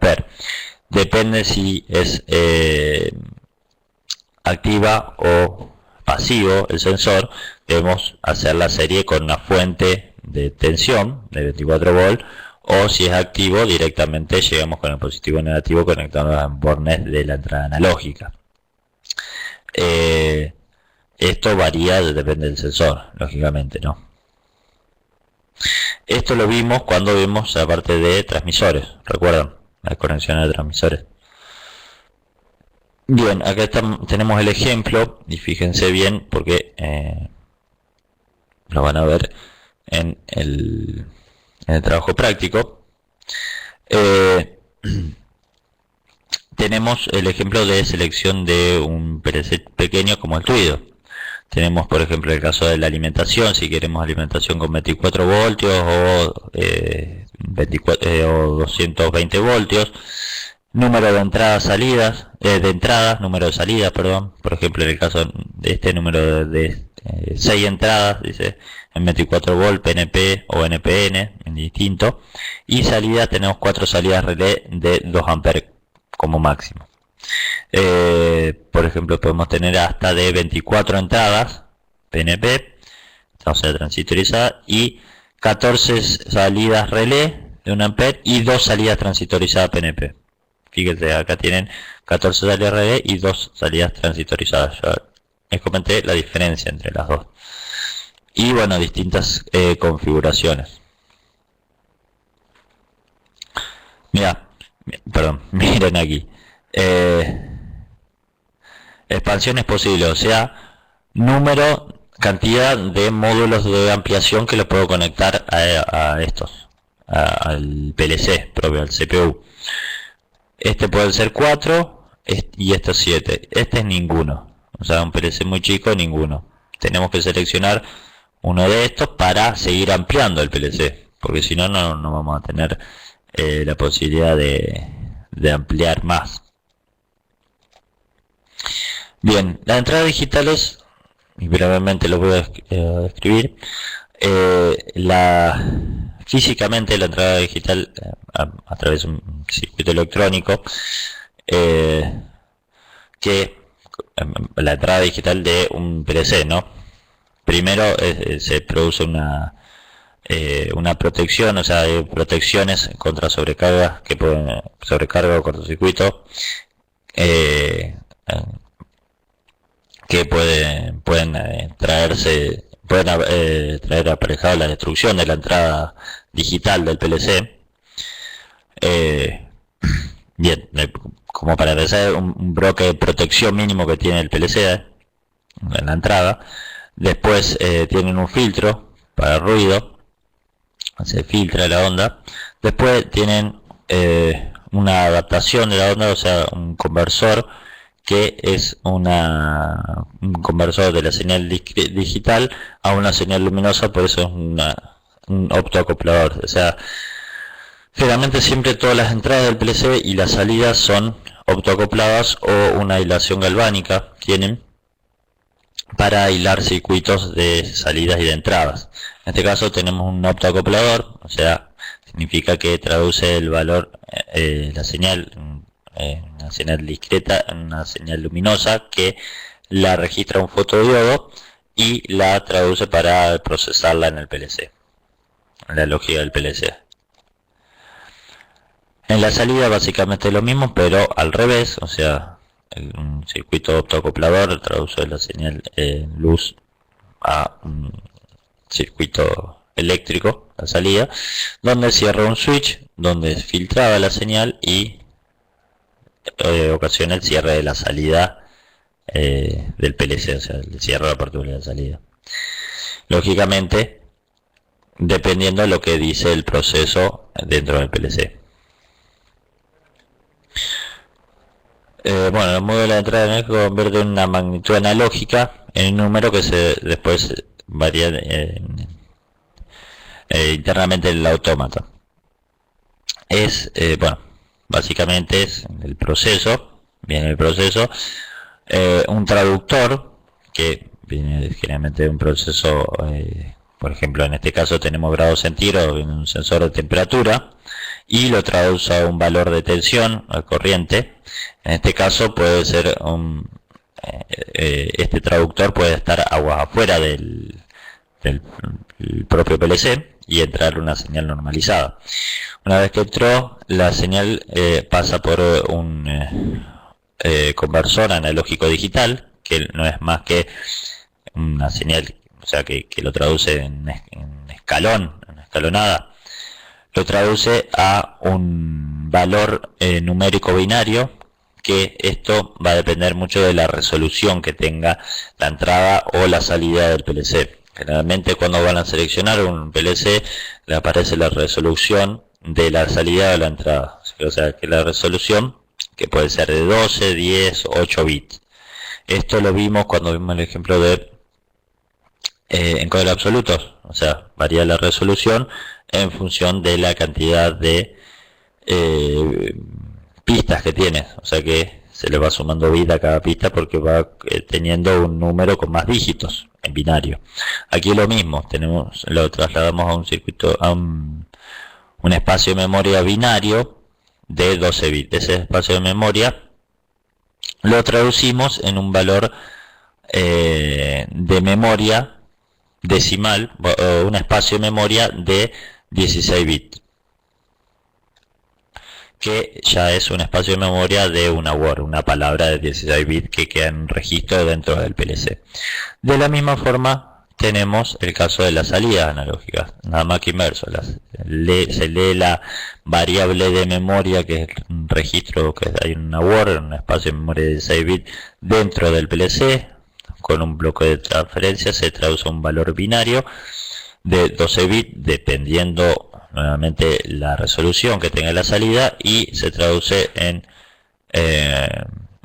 Depende si es activa o pasivo el sensor, debemos hacer la serie con una fuente de tensión de 24 volt, o si es activo directamente llegamos con el positivo y negativo conectados a bornes de la entrada analógica. Esto varía, depende del sensor, lógicamente, ¿no? Esto lo vimos cuando vimos la parte de transmisores, ¿recuerdan? Las conexiones de transmisores. Bien, acá tenemos el ejemplo y fíjense bien porque lo van a ver en el trabajo práctico. Tenemos el ejemplo de selección de un PLC pequeño como el tuyo. Tenemos, por ejemplo, el caso de la alimentación, si queremos alimentación con 24 voltios o 220 voltios. Número de entradas, salidas, número de salidas, perdón. Por ejemplo, en el caso de este número de 6 entradas, dice en 24 volt, PNP o NPN, indistinto. Y salida, tenemos 4 salidas relé de 2 amperes como máximo. Por ejemplo, podemos tener hasta de 24 entradas PNP, o sea, transitorizadas, y 14 salidas relé de 1 ampere y 2 salidas transitorizadas PNP. Fíjense, acá tienen 14 salidas relé y 2 salidas transitorizadas. Ya les comenté la diferencia entre las dos. Y bueno, distintas configuraciones. Miren aquí. Expansión es posible, o sea, cantidad de módulos de ampliación que los puedo conectar a estos, al PLC propio, al CPU. Este puede ser 4 y estos 7. Este es ninguno. O sea, un PLC muy chico, ninguno. Tenemos que seleccionar uno de estos para seguir ampliando el PLC. Porque si no, no vamos a tener la posibilidad de ampliar más. Bien, las entradas digitales, y brevemente lo voy a escribir. Físicamente la entrada digital a través de un circuito electrónico, que la entrada digital de un PLC, ¿no? Primero se produce una protección, o sea, hay protecciones contra sobrecargas que pueden, sobrecarga o cortocircuito, que pueden traer aparejada la destrucción de la entrada digital del PLC. Bien, como para empezar, un bloque de protección mínimo que tiene el PLC en la entrada. Después tienen un filtro para ruido, se filtra la onda. Después tienen una adaptación de la onda, o sea, un conversor, que es un conversor de la señal digital a una señal luminosa, por eso es un optoacoplador. O sea, generalmente siempre todas las entradas del PLC y las salidas son optoacopladas o una hilación galvánica tienen para hilar circuitos de salidas y de entradas. En este caso tenemos un optoacoplador, o sea, significa que traduce el valor, la señal, una señal discreta, una señal luminosa que la registra un fotodiodo y la traduce para procesarla en el PLC, en la lógica del PLC. En la salida básicamente lo mismo, pero al revés, o sea, un circuito optoacoplador traduce la señal luz a un circuito eléctrico, la salida, donde cierra un switch, donde filtraba la señal y ocasiona el cierre de la salida del PLC, o sea, el cierre de la apertura de la salida. Lógicamente, dependiendo de lo que dice el proceso dentro del PLC. Bueno, el módulo de entrada analógica convierte una magnitud analógica en un número que se después varía internamente en el autómata. Bueno, básicamente es el proceso, viene el proceso, un traductor que viene generalmente de un proceso, por ejemplo, en este caso tenemos grados centígrados en un sensor de temperatura y lo traduce a un valor de tensión, a corriente. En este caso puede ser este traductor puede estar aguas afuera del propio PLC y entrar una señal normalizada. Una vez que entró, la señal pasa por un conversor analógico digital, que no es más que una señal, o sea, que lo traduce en escalón, en escalonada, lo traduce a un valor numérico binario, que esto va a depender mucho de la resolución que tenga la entrada o la salida del PLC. Generalmente cuando van a seleccionar un PLC le aparece la resolución de la salida o la entrada, o sea que la resolución que puede ser de 12, 10, 8 bits. Esto lo vimos cuando vimos el ejemplo de encoders absolutos, o sea, varía la resolución en función de la cantidad de pistas que tienes, o sea que se le va sumando bit a cada pista porque va teniendo un número con más dígitos en binario. Aquí lo mismo, lo trasladamos a un circuito, a un espacio de memoria binario de 12 bits. Ese espacio de memoria lo traducimos en un valor de memoria decimal, o un espacio de memoria de 16 bits, que ya es un espacio de memoria de una word, una palabra de 16 bits que queda en registro dentro del PLC. De la misma forma tenemos el caso de las salidas analógicas, nada más que inverso. Se lee la variable de memoria, que es un registro que hay en una word, un espacio de memoria de 16 bits dentro del PLC. Con un bloque de transferencia se traduce un valor binario de 12 bits dependiendo nuevamente la resolución que tenga la salida, y se traduce en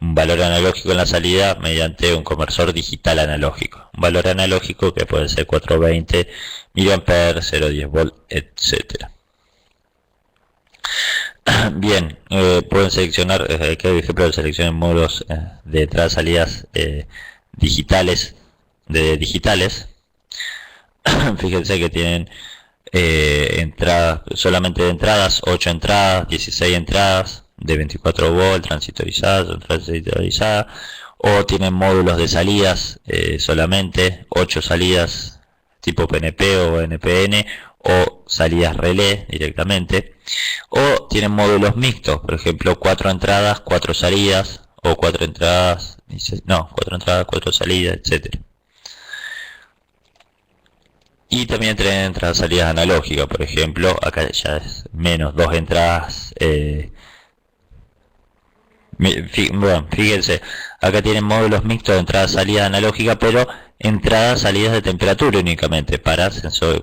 un valor analógico en la salida mediante un conversor digital analógico. Un valor analógico que puede ser 420 mA, 010 volt, etcétera. Bien, pueden seleccionar, aquí hay ejemplo de selección de módulos de entradas y salidas digitales, Fíjense que tienen solamente de entradas, 8 entradas, 16 entradas de 24 volt transitorizadas, o tienen módulos de salidas, solamente 8 salidas tipo PNP o NPN, o salidas relé directamente, o tienen módulos mixtos, por ejemplo 4 entradas, 4 salidas, o 4 entradas, 4 salidas, etcétera. Y también tienen entradas salidas analógicas, por ejemplo, acá ya es menos 2 entradas. Bueno, fíjense, acá tienen módulos mixtos de entrada salida analógica, pero entradas salidas de temperatura únicamente para sensores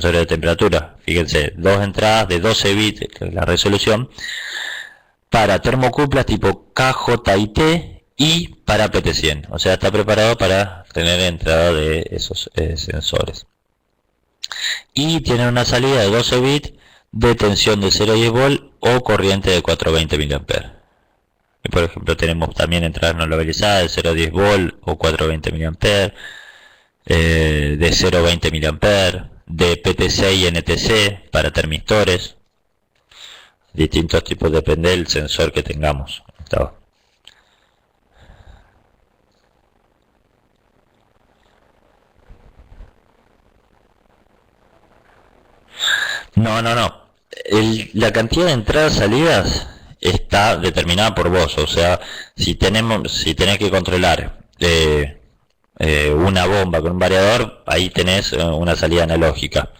de temperatura. Fíjense, 2 entradas de 12 bits, la resolución, para termocuplas tipo K, J y T, y para PT100. O sea, está preparado para tener entrada de esos sensores. Y tiene una salida de 12 bits de tensión de 0,10 volt o corriente de 420 mA. Y por ejemplo tenemos también entradas no localizadas de 0,10 volt o 420 mA, de 0,20 mA, de PTC y NTC para termistores, distintos tipos, depende del sensor que tengamos. No. La cantidad de entradas y salidas está determinada por vos. O sea, si tenés que controlar una bomba con un variador, ahí tenés una salida analógica.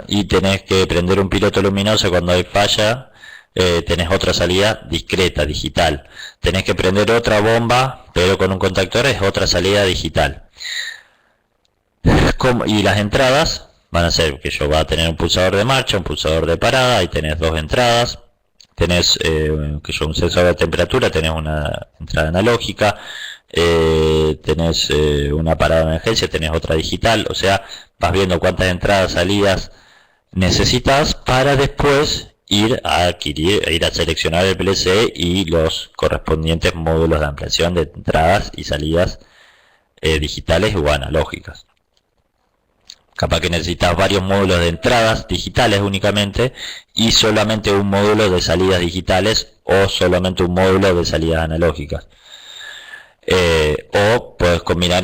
Y tenés que prender un piloto luminoso cuando hay falla, tenés otra salida discreta, digital. Tenés que prender otra bomba, pero con un contactor, es otra salida digital. Y las entradas van a ser que yo va a tener un pulsador de marcha, un pulsador de parada, ahí tenés 2 entradas, tenés que yo, un sensor de temperatura, tenés una entrada analógica, tenés una parada de emergencia, tenés otra digital, o sea, vas viendo cuántas entradas, salidas necesitas para después ir a adquirir, ir a seleccionar el PLC y los correspondientes módulos de ampliación de entradas y salidas digitales o analógicas. Capaz que necesitas varios módulos de entradas digitales únicamente y solamente un módulo de salidas digitales o solamente un módulo de salidas analógicas. O puedes combinar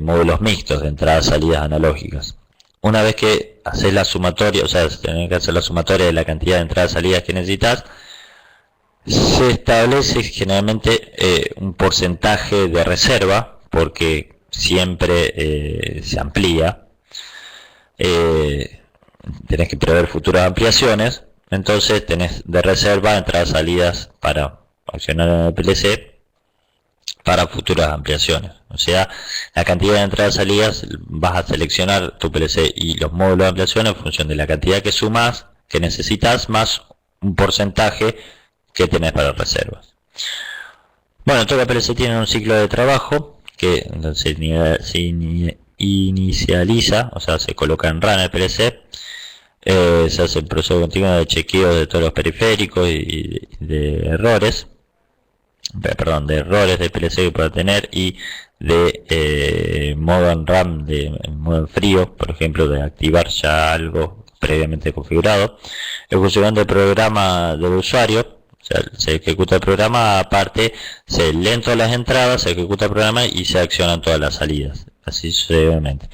módulos mixtos de entradas y salidas analógicas. Una vez que haces la sumatoria, o sea, tenés que hacer la sumatoria de la cantidad de entradas y salidas que necesitas, se establece generalmente un porcentaje de reserva, porque siempre se amplía. Tenés que prever futuras ampliaciones, entonces tenés de reserva entradas y salidas para accionar en el PLC para futuras ampliaciones. O sea, la cantidad de entradas y salidas vas a seleccionar tu PLC y los módulos de ampliación en función de la cantidad que sumas, que necesitas, más un porcentaje que tenés para reservas. Bueno, todo el PLC tiene un ciclo de trabajo que se inicializa, o sea, se coloca en RAN el PLC, se hace el proceso continuo de chequeo de todos los periféricos y de errores, de errores de PLC que pueda tener, y de modo en RAM, de modo en frío, por ejemplo, de activar ya algo previamente configurado. Ejecución del programa del usuario, o sea, se ejecuta el programa, aparte se leen todas las entradas, se ejecuta el programa y se accionan todas las salidas, así sucesivamente.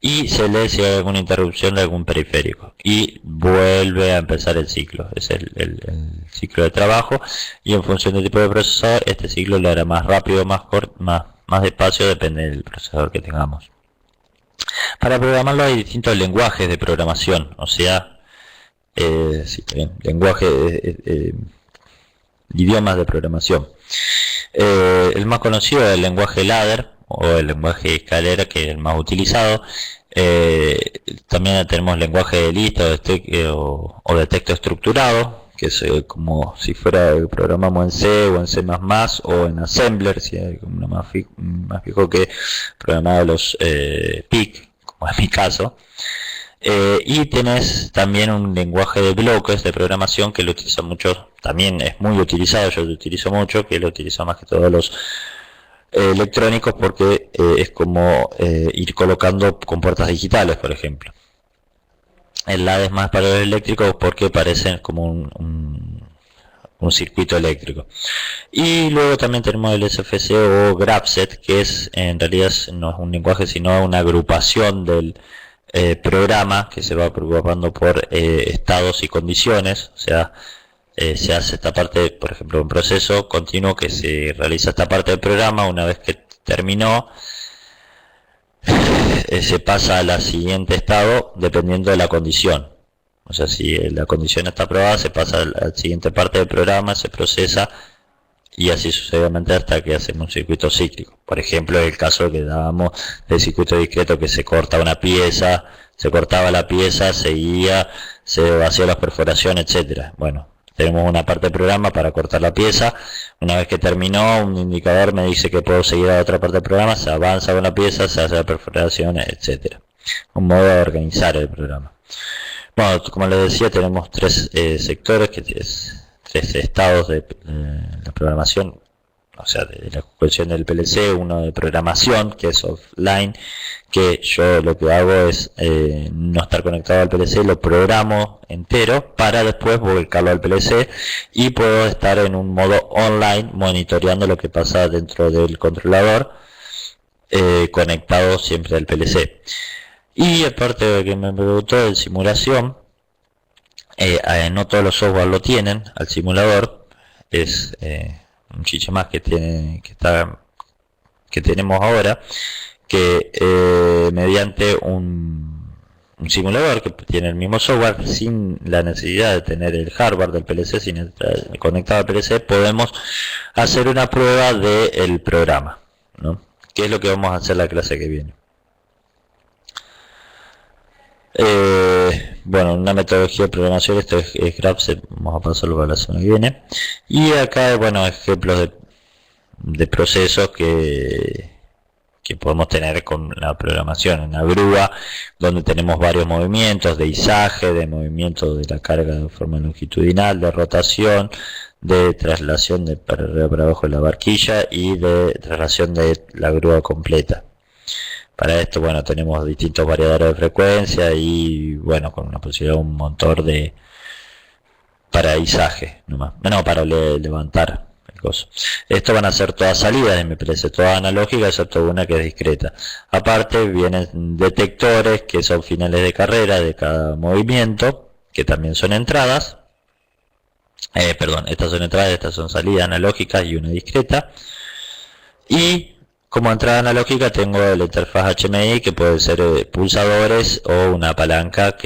Y se lee si hay alguna interrupción de algún periférico y vuelve a empezar el ciclo. Es el ciclo de trabajo, y en función del tipo de procesador, este ciclo lo hará más rápido, más corto, más despacio, depende del procesador que tengamos. Para programarlo hay distintos lenguajes de programación, o sea, idiomas de programación. El más conocido es el lenguaje ladder o el lenguaje escalera, que es el más utilizado. También tenemos lenguaje de lista o de texto estructurado, que es como si fuera programamos en C o en C++ o en Assembler, si hay uno más fijo que programar los PIC, como es mi caso. Y tenés también un lenguaje de bloques de programación que lo utiliza mucho, también es muy utilizado, yo lo utilizo mucho, que lo utilizo más que todos los electrónicos, porque es como ir colocando compuertas digitales, por ejemplo. El LAD es más para los eléctricos porque parecen como un circuito eléctrico. Y luego también tenemos el SFC o Grapset, que en realidad no es un lenguaje, sino una agrupación del programa que se va agrupando por estados y condiciones. O sea, se hace esta parte, por ejemplo, un proceso continuo que se realiza esta parte del programa. Una vez que terminó, se pasa al siguiente estado dependiendo de la condición. O sea, si la condición está aprobada, se pasa a la siguiente parte del programa, se procesa y así sucesivamente hasta que hacemos un circuito cíclico. Por ejemplo, el caso que dábamos del circuito discreto, que se corta una pieza, se cortaba la pieza, seguía, se vacía las perforaciones, etcétera. Bueno, tenemos una parte del programa para cortar la pieza. Una vez que terminó, un indicador me dice que puedo seguir a otra parte del programa, se avanza con la pieza, se hace la perforación, etcétera. Un modo de organizar el programa. Bueno, como les decía, tenemos tres sectores, tres estados de la programación, o sea, de la ejecución del PLC. Uno de programación, que es offline, que yo lo que hago es no estar conectado al PLC, lo programo entero para después volcarlo al PLC, y puedo estar en un modo online monitoreando lo que pasa dentro del controlador, conectado siempre al PLC. Y aparte de que me preguntó de simulación, no todos los software lo tienen al simulador. Es un chiche más que tenemos ahora, que mediante un simulador que tiene el mismo software, sin la necesidad de tener el hardware del PLC, sin estar conectado al PLC, podemos hacer una prueba del programa, ¿no? Que es lo que vamos a hacer la clase que viene. bueno, una metodología de programación, esto es Graph, vamos a pasarlo para la semana que viene. Y acá, bueno, ejemplos de procesos que podemos tener con la programación en la grúa, donde tenemos varios movimientos de izaje, de movimiento de la carga de forma longitudinal, de rotación, de traslación de para arriba para abajo de la barquilla y de traslación de la grúa completa. Para esto, bueno, tenemos distintos variadores de frecuencia y, bueno, con una posibilidad de un motor para izaje, nomás. No, para levantar el coso. Esto van a ser todas salidas de MPLC, todas analógicas, excepto una que es discreta. Aparte, vienen detectores que son finales de carrera de cada movimiento, que también son entradas. Perdón, estas son entradas, estas son salidas analógicas y una discreta. Y como entrada analógica tengo la interfaz HMI, que puede ser pulsadores o una palanca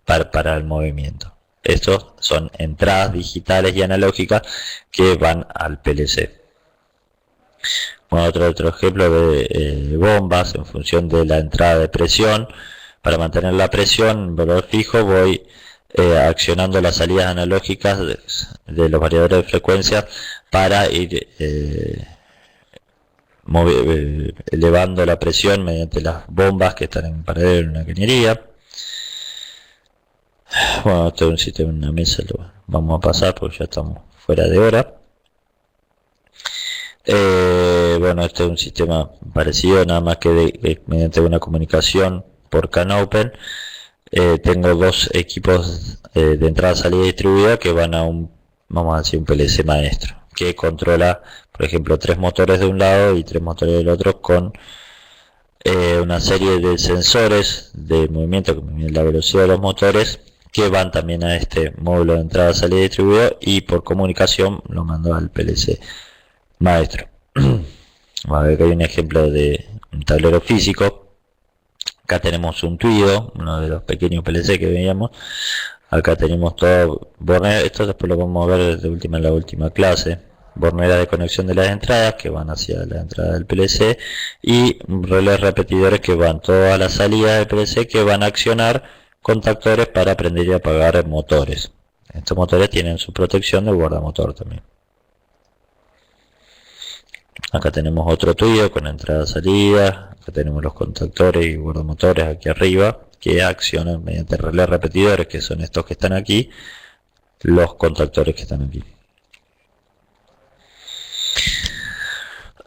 para el movimiento. Estos son entradas digitales y analógicas que van al PLC. Bueno, otro ejemplo de bombas en función de la entrada de presión. Para mantener la presión en valor fijo voy accionando las salidas analógicas de los variadores de frecuencia para ir elevando la presión mediante las bombas que están en paralelo en una cañería. Bueno, esto es un sistema en una mesa, lo vamos a pasar porque ya estamos fuera de hora. Bueno, este es un sistema parecido, nada más que mediante una comunicación por CAN Open. Tengo dos equipos de entrada-salida distribuida que van a vamos a decir, un PLC maestro, que controla, por ejemplo, 3 motores de un lado y 3 motores del otro, con una serie de sensores de movimiento que miden la velocidad de los motores, que van también a este módulo de entrada-salida distribuido, y por comunicación lo mando al PLC maestro. A ver, que hay un ejemplo de un tablero físico. Acá tenemos un Tuido, uno de los pequeños PLC que veíamos. Acá tenemos todo bornera, esto después lo vamos a ver en la última clase. Bornera de conexión de las entradas que van hacia la entrada del PLC, y relés repetidores que van todas las salidas del PLC, que van a accionar contactores para prender y apagar motores. Estos motores tienen su protección del guardamotor también. Acá tenemos otro Tuido con entrada-salida. Acá tenemos los contactores y guardamotores aquí arriba, que accionan mediante relés repetidores, que son estos que están aquí, los contactores que están aquí.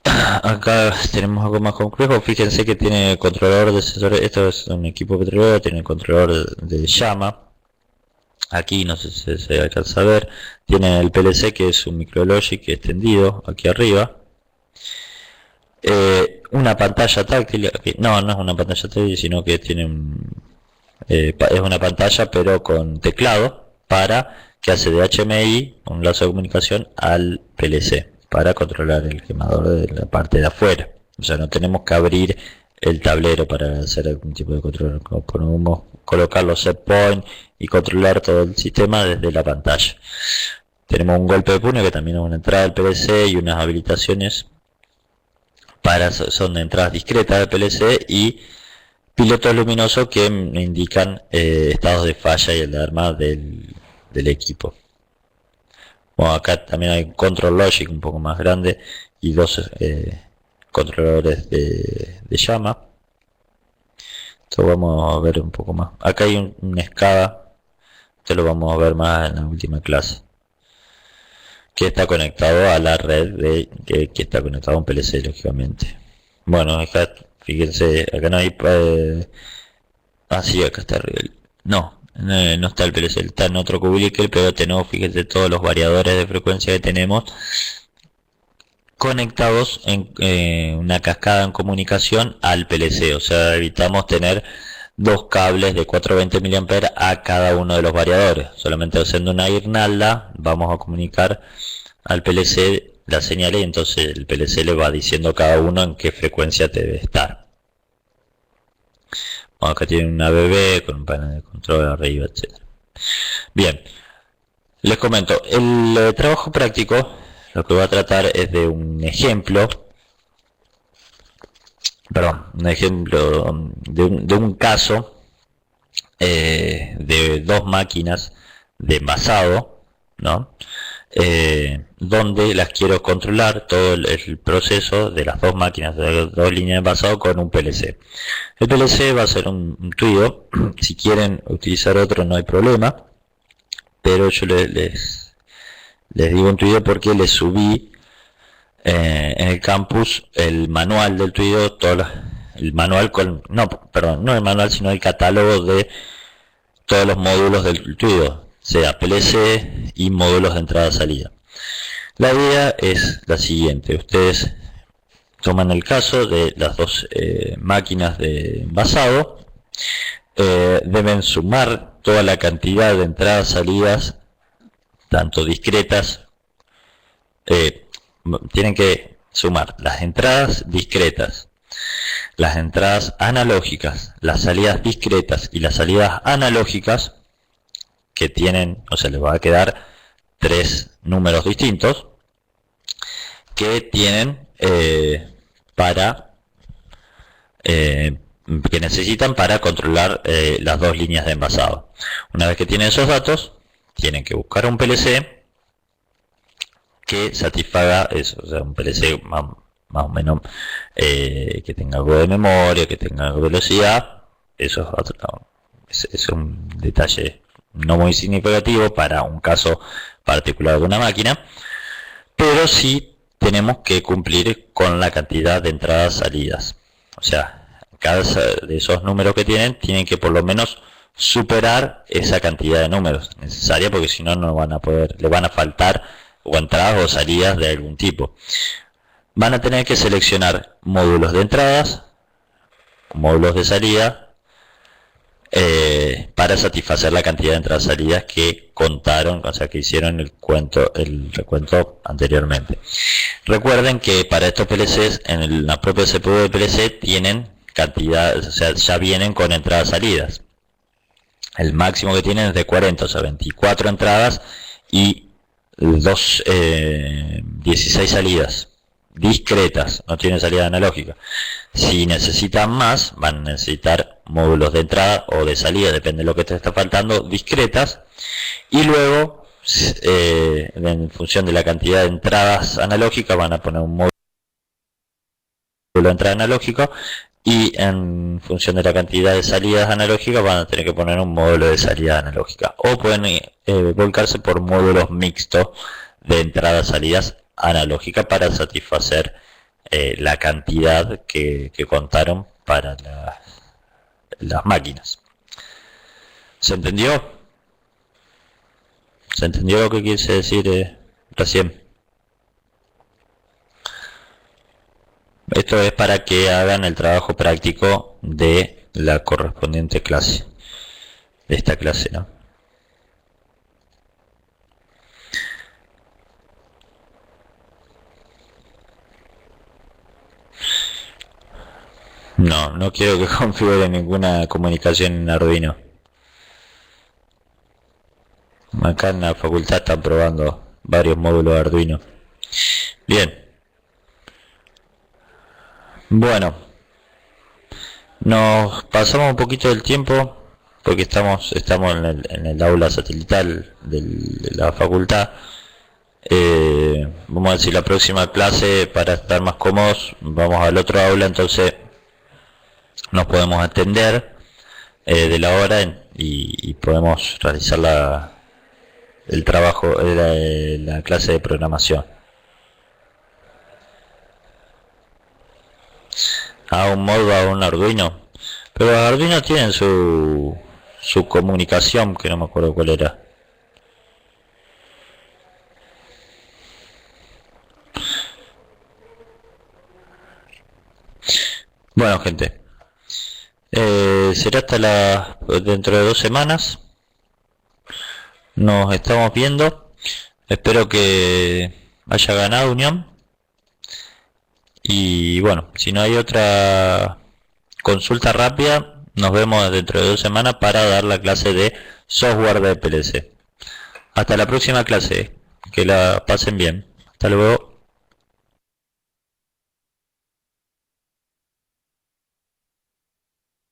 Acá tenemos algo más complejo. Fíjense que tiene controlador de sensores. Esto es un equipo petrolero, tiene controlador de llama. Aquí no sé si se alcanza a ver. Tiene el PLC, que es un micrologic extendido aquí arriba. Una pantalla táctil. No es una pantalla táctil, sino que tiene es una pantalla pero con teclado, que hace de HMI un lazo de comunicación al PLC para controlar el quemador de la parte de afuera. O sea, no tenemos que abrir el tablero para hacer algún tipo de control. Podemos colocar los set point y controlar todo el sistema desde la pantalla. Tenemos un golpe de puño, que también es una entrada del PLC, y unas habilitaciones son de entradas discretas del PLC, y pilotos luminosos que me indican estados de falla y alarma del equipo. Bueno, acá también hay un control logic un poco más grande y dos controladores de llama. Esto vamos a ver un poco más. Acá hay un SCADA, esto lo vamos a ver más en la última clase, que está conectado a la red que está conectado a un PLC, lógicamente. Bueno, acá fíjense, acá no hay sí, acá está arriba. No está el PLC, está en otro cubicle, pero tenemos, fíjense, todos los variadores de frecuencia que tenemos conectados en una cascada en comunicación al PLC. O sea, evitamos tener dos cables de 420 mA a cada uno de los variadores. Solamente haciendo una guirnalda vamos a comunicar al PLC la señal, y entonces el PLC le va diciendo a cada uno en qué frecuencia debe estar. Bueno, acá tiene una BB con un panel de control arriba, etc. Bien, les comento, el trabajo práctico lo que voy a tratar es de un ejemplo, de un caso de dos máquinas de envasado, ¿no? Donde las quiero controlar todo el proceso de las dos máquinas, de las dos líneas de envasado con un PLC. El PLC va a ser un Twido. Si quieren utilizar otro no hay problema, pero yo les digo un Twido porque les subí en el campus el manual del Twido, el manual no el manual, sino el catálogo de todos los módulos del Twido, sea PLC y módulos de entrada-salida. La idea es la siguiente: ustedes toman el caso de las dos máquinas de envasado, deben sumar toda la cantidad de entradas-salidas, tanto discretas, tienen que sumar las entradas discretas, las entradas analógicas, las salidas discretas y las salidas analógicas, que tienen, o sea, les va a quedar tres números distintos que tienen que necesitan para controlar las dos líneas de envasado. Una vez que tienen esos datos, tienen que buscar un PLC que satisfaga eso, o sea, un PLC más o menos que tenga algo de memoria, que tenga algo de velocidad. Eso es un detalle no muy significativo para un caso particular de una máquina, pero sí tenemos que cumplir con la cantidad de entradas-salidas. O sea, cada de esos números que tienen que por lo menos superar esa cantidad de números necesaria, porque si no, no van a poder, le van a faltar o entradas o salidas de algún tipo. Van a tener que seleccionar módulos de entradas, módulos de salida, para satisfacer la cantidad de entradas y salidas que contaron, o sea, que hicieron el recuento anteriormente. Recuerden que para estos PLCs, en la propia CPU de PLC tienen cantidad, o sea, ya vienen con entradas y salidas. El máximo que tienen es de 40, o sea, 24 entradas y 16 salidas discretas, no tienen salida analógica. Si necesitan más, van a necesitar módulos de entrada o de salida, depende de lo que te está faltando, discretas, y luego en función de la cantidad de entradas analógicas van a poner un módulo de entrada analógica, y en función de la cantidad de salidas analógicas van a tener que poner un módulo de salida analógica, o pueden volcarse por módulos mixtos de entradas salidas analógica para satisfacer la cantidad que contaron para las máquinas. ¿Se entendió? ¿Se entendió lo que quise decir recién? Esto es para que hagan el trabajo práctico de la correspondiente clase, de esta clase, ¿no? No quiero que configure ninguna comunicación en Arduino. Acá en la facultad están probando varios módulos de Arduino. Bien. Bueno, nos pasamos un poquito del tiempo porque estamos en el aula satelital de la facultad. Vamos a decir, la próxima clase, para estar más cómodos, vamos al otro aula, entonces nos podemos atender de la hora y podemos realizar el trabajo de la clase de programación. A un modo, a un Arduino, pero los Arduino tienen su comunicación, que no me acuerdo cuál era. Bueno, gente, será hasta dentro de 2 semanas. Nos estamos viendo. Espero que haya ganado Unión. Y bueno, si no hay otra consulta rápida, nos vemos dentro de 2 semanas para dar la clase de software de PLC. Hasta la próxima clase. Que la pasen bien. Hasta luego.